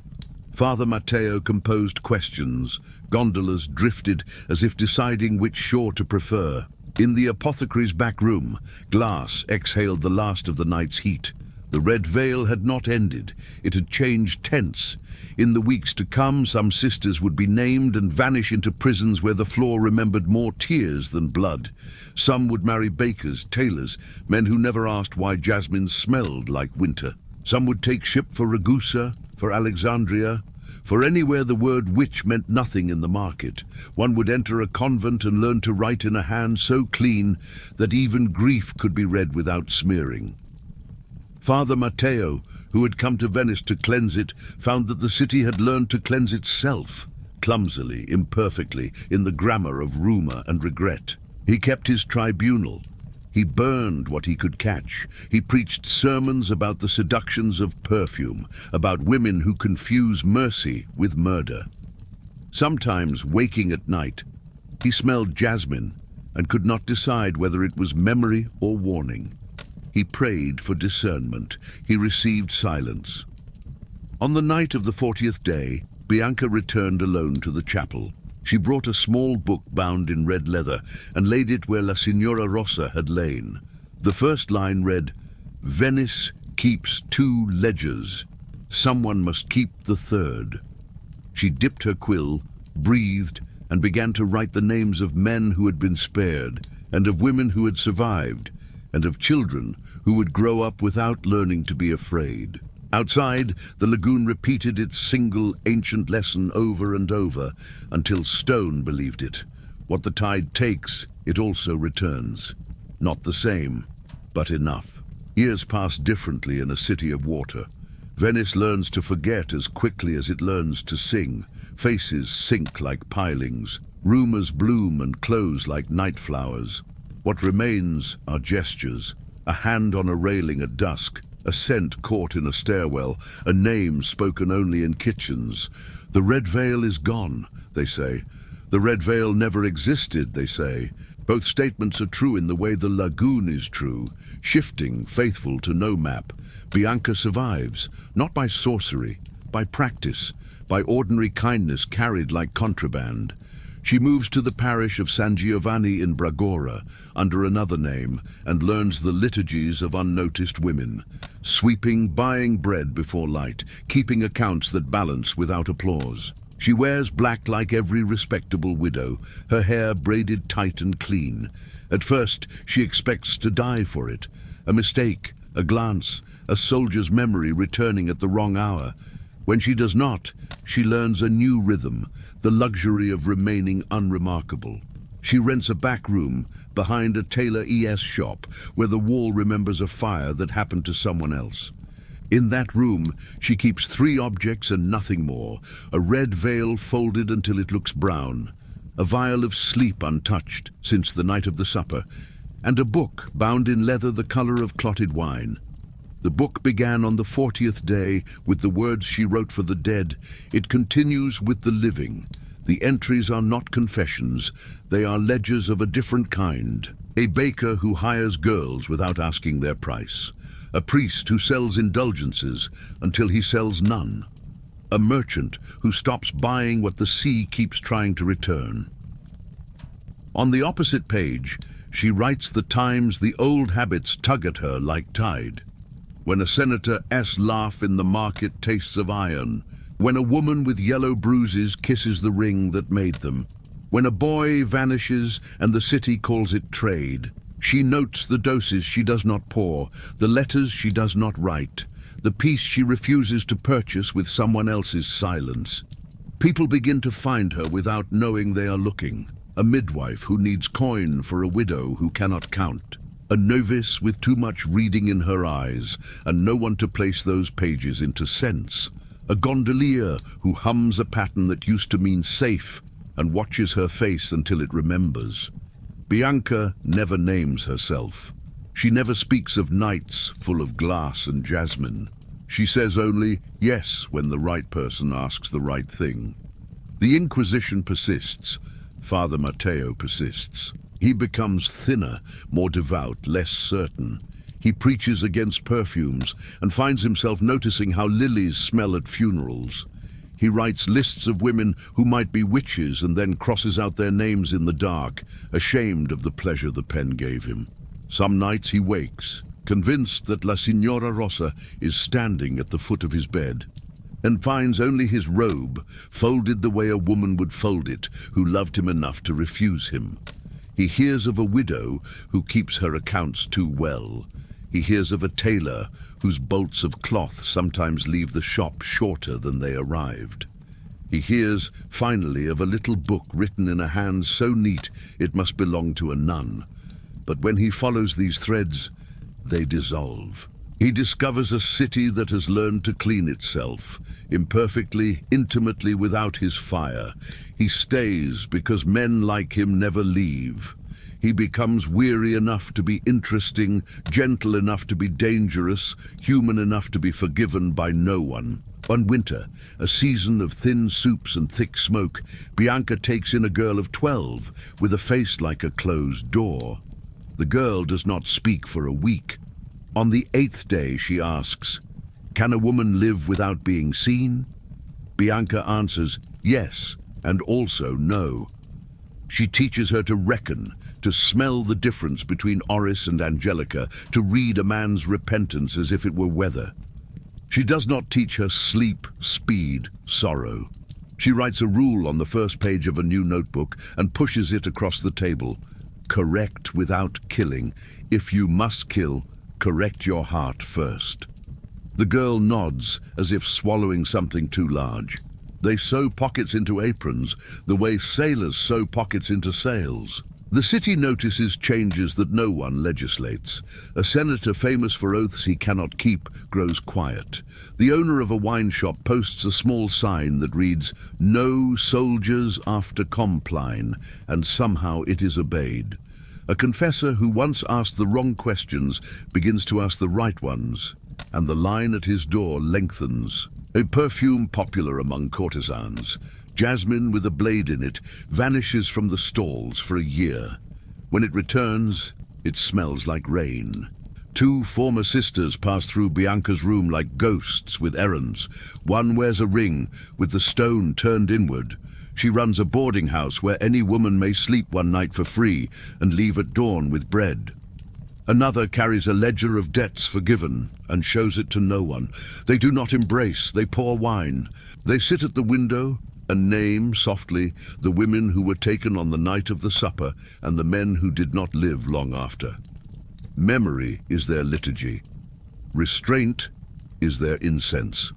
Father Matteo composed questions. Gondolas drifted as if deciding which shore to prefer. In the apothecary's back room, glass exhaled the last of the night's heat. The red veil had not ended. It had changed tense. In the weeks to come, some sisters would be named and vanish into prisons where the floor remembered more tears than blood. Some would marry bakers, tailors, men who never asked why jasmine smelled like winter. Some would take ship for Ragusa, for Alexandria, for anywhere the word witch meant nothing in the market. One would enter a convent and learn to write in a hand so clean that even grief could be read without smearing. Father Matteo, who had come to Venice to cleanse it, found that the city had learned to cleanse itself, clumsily, imperfectly, in the grammar of rumor and regret. He kept his tribunal. He burned what he could catch. He preached sermons about the seductions of perfume, about women who confuse mercy with murder. Sometimes, waking at night, he smelled jasmine and could not decide whether it was memory or warning. He prayed for discernment. He received silence. On the night of the 40th day, Bianca returned alone to the chapel. She brought a small book bound in red leather and laid it where La Signora Rossa had lain. The first line read, "Venice keeps 2 ledgers. Someone must keep the 3rd. She dipped her quill, breathed, and began to write the names of men who had been spared, and of women who had survived, and of children who would grow up without learning to be afraid. Outside, the lagoon repeated its single ancient lesson over and over until stone believed it. What the tide takes, it also returns. Not the same, but enough. Years pass differently in a city of water. Venice learns to forget as quickly as it learns to sing. Faces sink like pilings. Rumors bloom and close like night flowers. What remains are gestures, a hand on a railing at dusk, a scent caught in a stairwell, a name spoken only in kitchens. The red veil is gone, they say. The red veil never existed, they say. Both statements are true in the way the lagoon is true, shifting, faithful to no map. Bianca survives, not by sorcery, by practice, by ordinary kindness carried like contraband. She moves to the parish of San Giovanni in Bragora, under another name, and learns the liturgies of unnoticed women, sweeping, buying bread before light, keeping accounts that balance without applause. She wears black like every respectable widow, her hair braided tight and clean. At first, she expects to die for it. A mistake, a glance, a soldier's memory returning at the wrong hour. When she does not, she learns a new rhythm, the luxury of remaining unremarkable. She rents a back room behind a Taylor ES shop where the wall remembers a fire that happened to someone else. In that room, she keeps 3 objects and nothing more: a red veil folded until it looks brown, a vial of sleep untouched since the night of the supper, and a book bound in leather the color of clotted wine. The book began on the 40th day with the words she wrote for the dead. It continues with the living. The entries are not confessions, they are ledgers of a different kind. A baker who hires girls without asking their price. A priest who sells indulgences until he sells none. A merchant who stops buying what the sea keeps trying to return. On the opposite page, she writes the times the old habits tug at her like tide. When a senator laugh in the market tastes of iron. When a woman with yellow bruises kisses the ring that made them. When a boy vanishes and the city calls it trade. She notes the doses she does not pour, the letters she does not write, the peace she refuses to purchase with someone else's silence. People begin to find her without knowing they are looking. A midwife who needs coin for a widow who cannot count. A novice with too much reading in her eyes and no one to place those pages into sense. A gondolier who hums a pattern that used to mean safe and watches her face until it remembers. Bianca never names herself. She never speaks of nights full of glass and jasmine. She says only yes when the right person asks the right thing. The Inquisition persists. Father Matteo persists. He becomes thinner, more devout, less certain. He preaches against perfumes and finds himself noticing how lilies smell at funerals. He writes lists of women who might be witches and then crosses out their names in the dark, ashamed of the pleasure the pen gave him. Some nights he wakes, convinced that La Signora Rossa is standing at the foot of his bed, and finds only his robe, folded the way a woman would fold it, who loved him enough to refuse him. He hears of a widow who keeps her accounts too well. He hears of a tailor whose bolts of cloth sometimes leave the shop shorter than they arrived. He hears, finally, of a little book written in a hand so neat it must belong to a nun. But when he follows these threads, they dissolve. He discovers a city that has learned to clean itself, imperfectly, intimately, without his fire. He stays because men like him never leave. He becomes weary enough to be interesting, gentle enough to be dangerous, human enough to be forgiven by no one. One winter, a season of thin soups and thick smoke, Bianca takes in a girl of 12 with a face like a closed door. The girl does not speak for a week. On the 8th day, she asks, "Can a woman live without being seen?" Bianca answers yes, and also no. She teaches her to reckon, to smell the difference between Oris and Angelica, to read a man's repentance as if it were weather. She does not teach her sleep, speed, sorrow. She writes a rule on the first page of a new notebook and pushes it across the table. Correct without killing. If you must kill, correct your heart first. The girl nods as if swallowing something too large. They sew pockets into aprons the way sailors sew pockets into sails. The city notices changes that no one legislates. A senator famous for oaths he cannot keep grows quiet. The owner of a wine shop posts a small sign that reads, "No soldiers after Compline," and somehow it is obeyed. A confessor who once asked the wrong questions begins to ask the right ones, and the line at his door lengthens. A perfume popular among courtesans, jasmine with a blade in it, vanishes from the stalls for a year. When it returns, it smells like rain. Two former sisters pass through Bianca's room like ghosts with errands. One wears a ring with the stone turned inward. She runs a boarding house where any woman may sleep one night for free and leave at dawn with bread. Another carries a ledger of debts forgiven and shows it to no one. They do not embrace, they pour wine. They sit at the window and name softly the women who were taken on the night of the supper and the men who did not live long after. Memory is their liturgy. Restraint is their incense.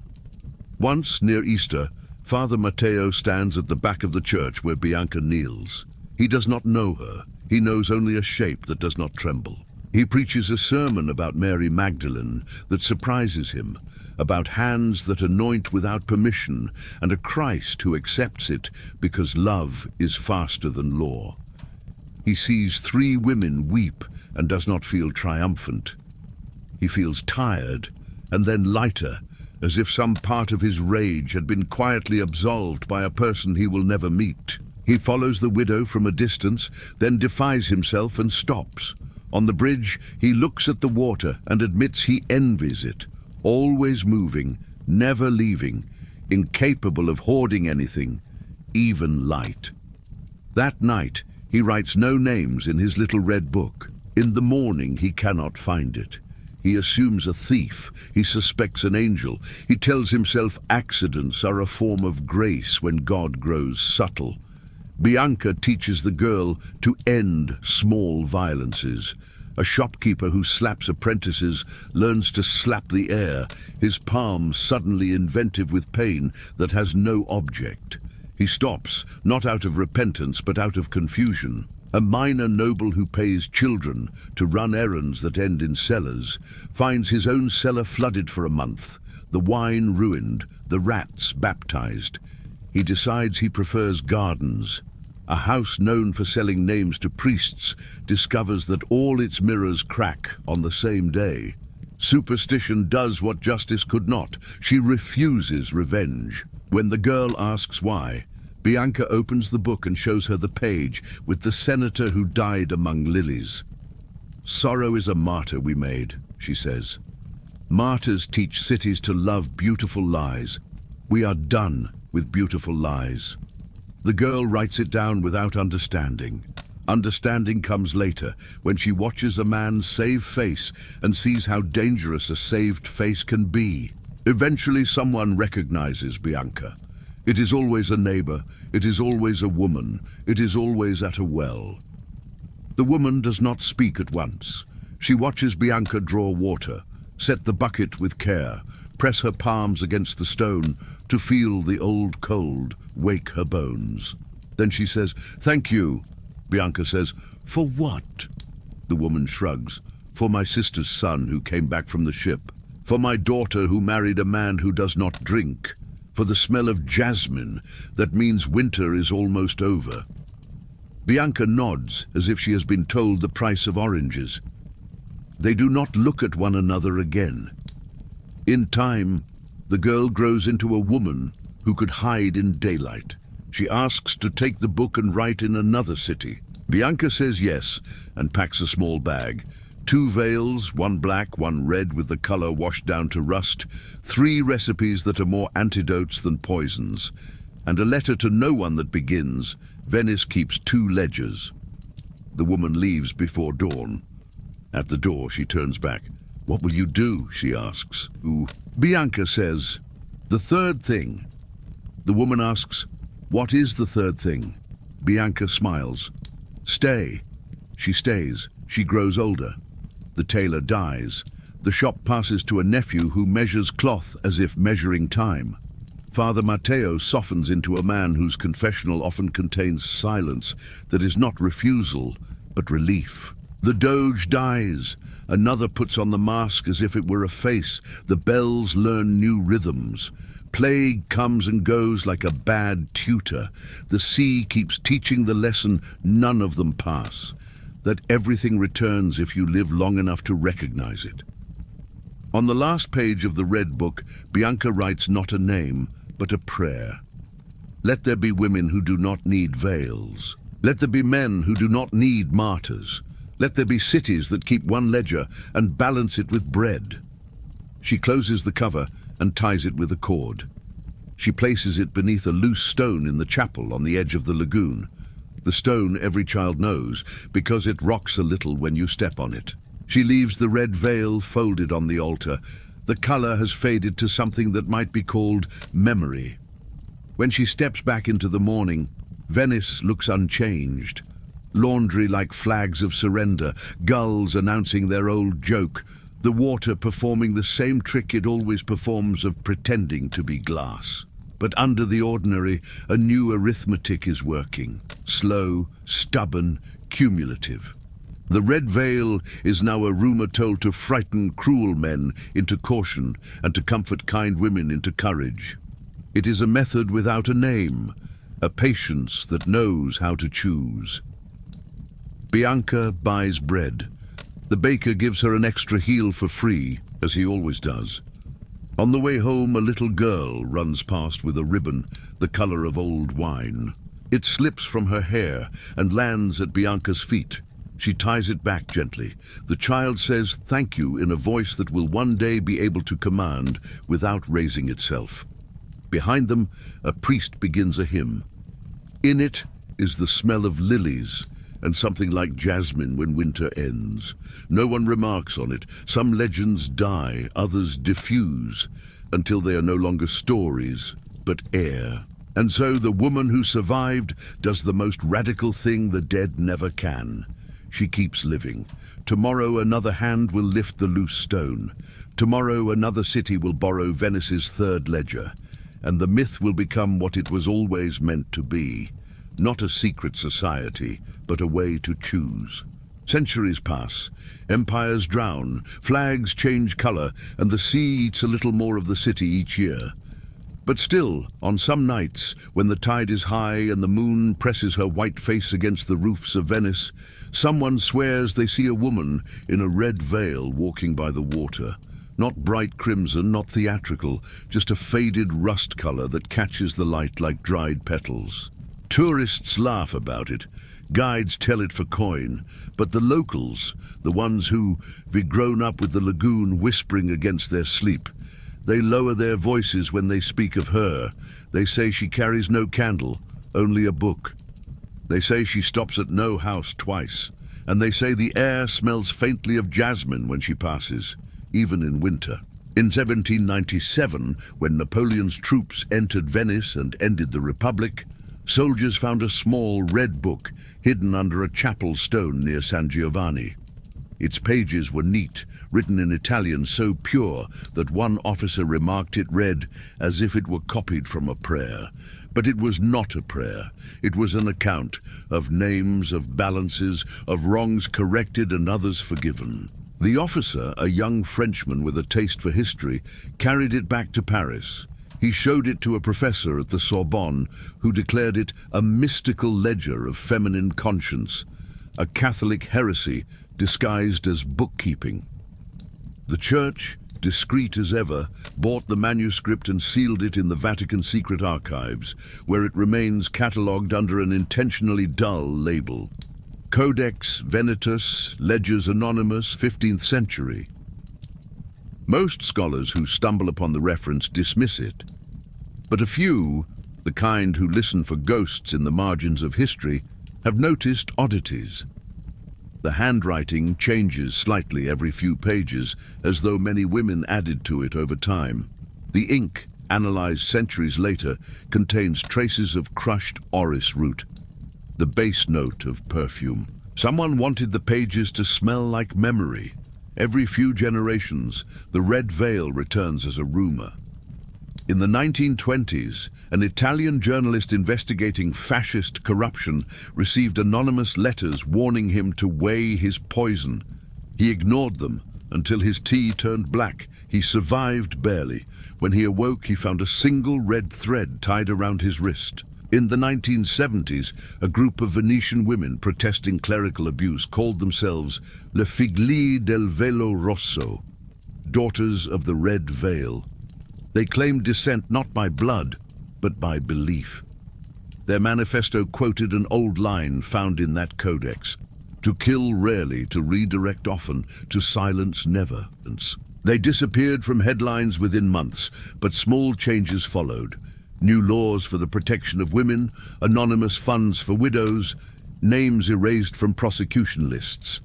Once, near Easter, Father Matteo stands at the back of the church where Bianca kneels. He does not know her. He knows only a shape that does not tremble. He preaches a sermon about Mary Magdalene that surprises him, about hands that anoint without permission, and a Christ who accepts it because love is faster than law. He sees 3 women weep and does not feel triumphant. He feels tired and then lighter, as if some part of his rage had been quietly absolved by a person he will never meet. He follows the widow from a distance, then defies himself and stops. On the bridge, he looks at the water and admits he envies it, always moving, never leaving, incapable of hoarding anything, even light. That night, he writes no names in his little red book. In the morning, he cannot find it. He assumes a thief. He suspects an angel. He tells himself accidents are a form of grace when God grows subtle. Bianca teaches the girl to end small violences. A shopkeeper who slaps apprentices learns to slap the air, his palm suddenly inventive with pain that has no object. He stops, not out of repentance but out of confusion. A minor noble who pays children to run errands that end in cellars finds his own cellar flooded for a month, the wine ruined, the rats baptized. He decides he prefers gardens. A house known for selling names to priests discovers that all its mirrors crack on the same day. Superstition does what justice could not. She refuses revenge. When the girl asks why, Bianca opens the book and shows her the page with the senator who died among lilies. "Sorrow is a martyr we made," she says. "Martyrs teach cities to love beautiful lies. We are done with beautiful lies." The girl writes it down without understanding. Understanding comes later, when she watches a man save face and sees how dangerous a saved face can be. Eventually someone recognizes Bianca. It is always a neighbor, it is always a woman, it is always at a well. The woman does not speak at once. She watches Bianca draw water, set the bucket with care, press her palms against the stone to feel the old cold wake her bones. Then she says, "Thank you." Bianca says, "For what?" The woman shrugs. "For my sister's son who came back from the ship. For my daughter who married a man who does not drink. For the smell of jasmine that means winter is almost over." Bianca nods as if she has been told the price of oranges. They do not look at one another again. In time, the girl grows into a woman who could hide in daylight. She asks to take the book and write in another city. Bianca says yes and packs a small bag. 2 veils, 1 black, 1 red with the color washed down to rust, 3 recipes that are more antidotes than poisons, and a letter to no one that begins, "Venice keeps 2 ledgers." The woman leaves before dawn. At the door, she turns back. "What will you do?" she asks. Bianca says, "The third thing." The woman asks, "What is the third thing?" Bianca smiles. "Stay." She stays. She grows older. The tailor dies. The shop passes to a nephew who measures cloth as if measuring time. Father Matteo softens into a man whose confessional often contains silence that is not refusal, but relief. The Doge dies. Another puts on the mask as if it were a face. The bells learn new rhythms. Plague comes and goes like a bad tutor. The sea keeps teaching the lesson none of them pass. that everything returns if you live long enough to recognize it. On the last page of the Red Book, Bianca writes not a name, but a prayer. Let there be women who do not need veils. Let there be men who do not need martyrs. Let there be cities that keep one ledger and balance it with bread. She closes the cover and ties it with a cord. She places it beneath a loose stone in the chapel on the edge of the lagoon. The stone every child knows because it rocks a little when you step on it. She leaves the red veil folded on the altar. The color has faded to something that might be called memory. When she steps back into the morning, Venice looks unchanged. Laundry like flags of surrender, gulls announcing their old joke, the water performing the same trick it always performs of pretending to be glass. But under the ordinary, a new arithmetic is working. Slow, stubborn, cumulative. The red veil is now a rumor told to frighten cruel men into caution and to comfort kind women into courage. It is a method without a name, a patience that knows how to choose. Bianca buys bread. The baker gives her an extra heel for free, as he always does. On the way home, a little girl runs past with a ribbon, the color of old wine. It slips from her hair and lands at Bianca's feet. She ties it back gently. The child says thank you in a voice that will one day be able to command without raising itself. Behind them, a priest begins a hymn. In it is the smell of lilies and something like jasmine when winter ends. No one remarks on it. Some legends die, others diffuse, until they are no longer stories, but air. And so the woman who survived does the most radical thing the dead never can. She keeps living. Tomorrow another hand will lift the loose stone. Tomorrow another city will borrow Venice's third ledger. And the myth will become what it was always meant to be. Not a secret society, but a way to choose. Centuries pass, empires drown, flags change color, and the sea eats a little more of the city each year. But still, on some nights, when the tide is high and the moon presses her white face against the roofs of Venice, someone swears they see a woman in a red veil walking by the water. Not bright crimson, not theatrical, just a faded rust color that catches the light like dried petals. Tourists laugh about it, guides tell it for coin, but the locals, the ones who've grown up with the lagoon whispering against their sleep, they lower their voices when they speak of her. They say she carries no candle, only a book. They say she stops at no house twice, and they say the air smells faintly of jasmine when she passes, even in winter. In 1797, when Napoleon's troops entered Venice and ended the Republic, soldiers found a small red book hidden under a chapel stone near San Giovanni. Its pages were neat, written in Italian so pure that one officer remarked it read as if it were copied from a prayer. But it was not a prayer. It was an account of names, of balances, of wrongs corrected and others forgiven. The officer, a young Frenchman with a taste for history, carried it back to Paris. He showed it to a professor at the Sorbonne who declared it a mystical ledger of feminine conscience, a Catholic heresy disguised as bookkeeping. The Church, discreet as ever, bought the manuscript and sealed it in the Vatican secret archives, where it remains catalogued under an intentionally dull label. Codex Venetus, Ledgers Anonymous, 15th century. Most scholars who stumble upon the reference dismiss it, but a few, the kind who listen for ghosts in the margins of history, have noticed oddities. The handwriting changes slightly every few pages, as though many women added to it over time. The ink, analyzed centuries later, contains traces of crushed orris root, the base note of perfume. Someone wanted the pages to smell like memory. Every few generations, the red veil returns as a rumor. In the 1920s, an Italian journalist investigating fascist corruption received anonymous letters warning him to weigh his poison. He ignored them until his tea turned black. He survived barely. When he awoke, he found a single red thread tied around his wrist. In the 1970s, a group of Venetian women protesting clerical abuse called themselves Le Figli del Velo Rosso, daughters of the Red Veil. They claimed descent not by blood, but by belief. Their manifesto quoted an old line found in that codex: to kill rarely, to redirect often, to silence never. They disappeared from headlines within months, but small changes followed. New laws for the protection of women, anonymous funds for widows, names erased from prosecution lists.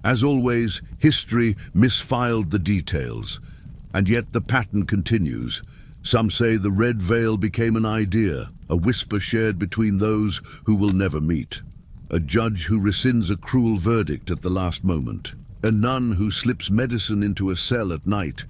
As always, history misfiled the details, and yet the pattern continues. Some say the Red Veil became an idea, a whisper shared between those who will never meet. A judge who rescinds a cruel verdict at the last moment. A nun who slips medicine into a cell at night.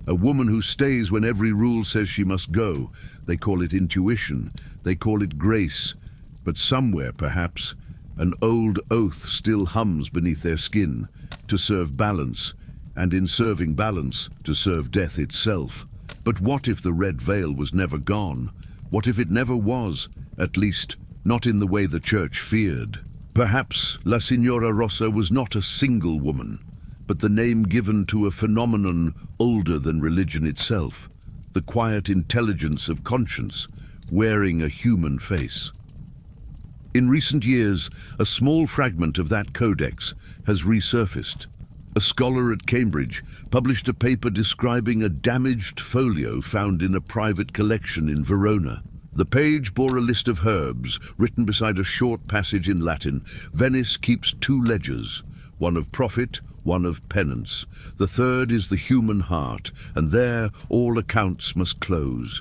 A woman who stays when every rule says she must go. They call it intuition, they call it grace. But somewhere, perhaps, an old oath still hums beneath their skin, to serve balance, and in serving balance, to serve death itself. But what if the Red Veil was never gone? What if it never was, at least not in the way the church feared? Perhaps La Signora Rossa was not a single woman, but the name given to a phenomenon older than religion itself, the quiet intelligence of conscience, wearing a human face. In recent years, a small fragment of that codex has resurfaced. A scholar at Cambridge published a paper describing a damaged folio found in a private collection in Verona. The page bore a list of herbs, written beside a short passage in Latin. Venice keeps two ledgers, one of profit, one of penance. The third is the human heart, and there all accounts must close.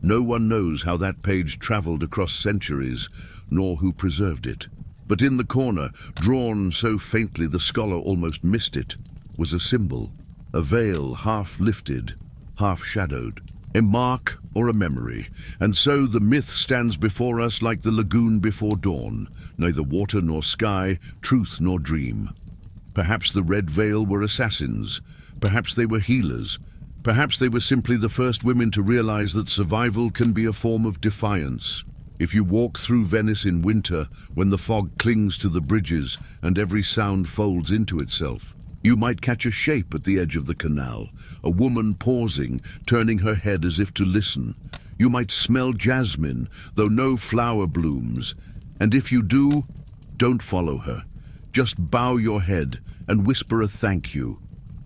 No one knows how that page traveled across centuries, nor who preserved it. But in the corner, drawn so faintly the scholar almost missed it, was a symbol, a veil half lifted, half shadowed, a mark or a memory. And so the myth stands before us like the lagoon before dawn, neither water nor sky, truth nor dream. Perhaps the Red Veil were assassins, perhaps they were healers, perhaps they were simply the first women to realize that survival can be a form of defiance. If you walk through Venice in winter, when the fog clings to the bridges and every sound folds into itself, you might catch a shape at the edge of the canal, a woman pausing, turning her head as if to listen. You might smell jasmine, though no flower blooms. And if you do, don't follow her. Just bow your head and whisper a thank you.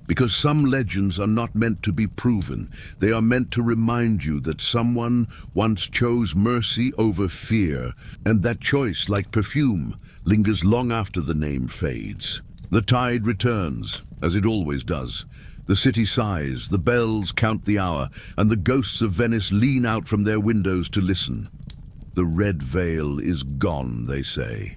Because some legends are not meant to be proven. They are meant to remind you that someone once chose mercy over fear, and that choice, like perfume, lingers long after the name fades. The tide returns, as it always does. The city sighs, the bells count the hour, and the ghosts of Venice lean out from their windows to listen. The Red Veil is gone, they say.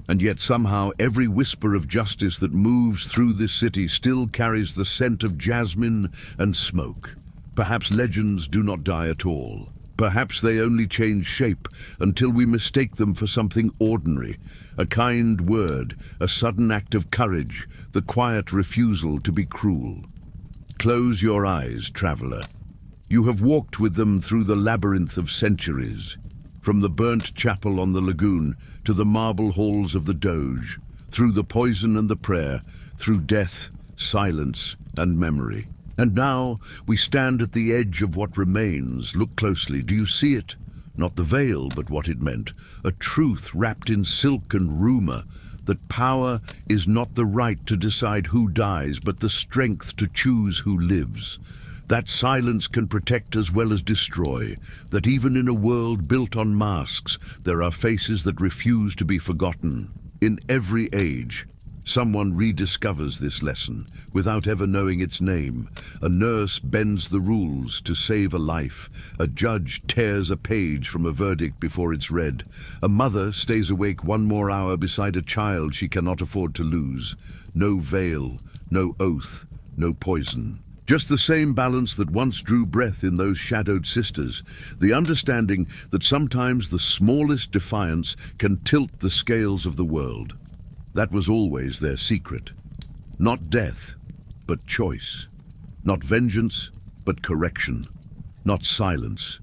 And yet somehow every whisper of justice that moves through this city still carries the scent of jasmine and smoke. Perhaps legends do not die at all. Perhaps they only change shape until we mistake them for something ordinary. A kind word, a sudden act of courage, the quiet refusal to be cruel. Close your eyes, traveler. You have walked with them through the labyrinth of centuries. From the burnt chapel on the lagoon to the marble halls of the Doge, through the poison and the prayer, through death, silence, and memory. And now we stand at the edge of what remains. Look closely. Do you see it? Not the veil, but what it meant. A truth wrapped in silk and rumor, that power is not the right to decide who dies, but the strength to choose who lives. That silence can protect as well as destroy, that even in a world built on masks, there are faces that refuse to be forgotten. In every age, someone rediscovers this lesson, without ever knowing its name. A nurse bends the rules to save a life. A judge tears a page from a verdict before it's read. A mother stays awake one more hour beside a child she cannot afford to lose. No veil, no oath, no poison. Just the same balance that once drew breath in those shadowed sisters, the understanding that sometimes the smallest defiance can tilt the scales of the world. That was always their secret. Not death, but choice. Not vengeance, but correction. Not silence,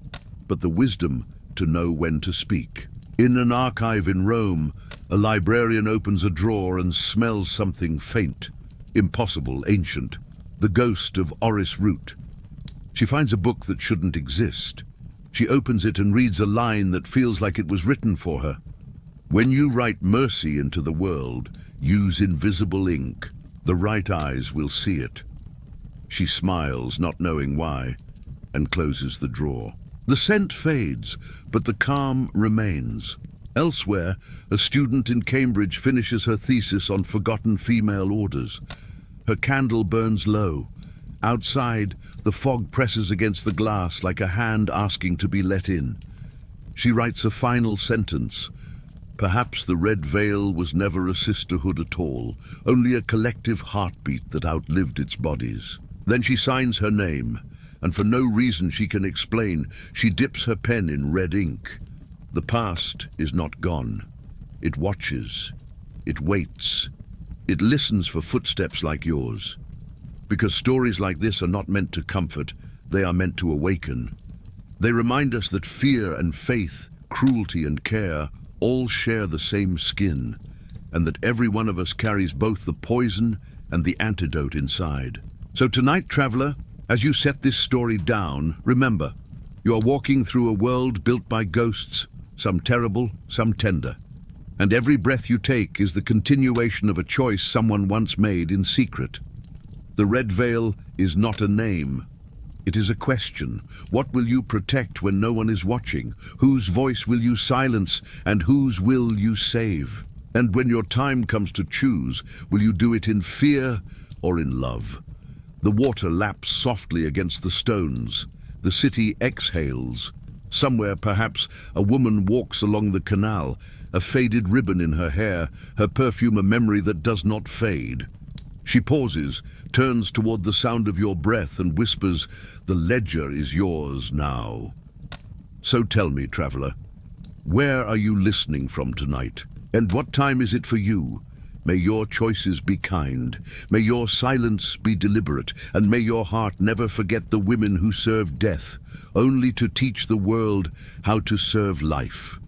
but the wisdom to know when to speak. In an archive in Rome, a librarian opens a drawer and smells something faint, impossible, ancient, the ghost of orris root. She finds a book that shouldn't exist. She opens it and reads a line that feels like it was written for her. When you write mercy into the world, use invisible ink. The right eyes will see it. She smiles, not knowing why, and closes the drawer. The scent fades, but the calm remains. Elsewhere, a student in Cambridge finishes her thesis on forgotten female orders. Her candle burns low. Outside, the fog presses against the glass like a hand asking to be let in. She writes a final sentence. Perhaps the red veil was never a sisterhood at all, only a collective heartbeat that outlived its bodies. Then she signs her name, and for no reason she can explain, she dips her pen in red ink. The past is not gone. It watches. It waits. It listens for footsteps like yours. Because stories like this are not meant to comfort, they are meant to awaken. They remind us that fear and faith, cruelty and care all share the same skin, and that every one of us carries both the poison and the antidote inside. So tonight, traveler, as you set this story down, remember, you are walking through a world built by ghosts, some terrible, some tender. And every breath you take is the continuation of a choice someone once made in secret. The red veil is not a name. It is a question. What will you protect when no one is watching? Whose voice will you silence, and whose will you save? And when your time comes to choose, will you do it in fear or in love? The water laps softly against the stones. The city exhales. Somewhere, perhaps, a woman walks along the canal, a faded ribbon in her hair, her perfume a memory that does not fade. She pauses, turns toward the sound of your breath and whispers, "The ledger is yours now." So tell me, traveler, where are you listening from tonight? And what time is it for you? May your choices be kind. May your silence be deliberate. And may your heart never forget the women who served death, only to teach the world how to serve life.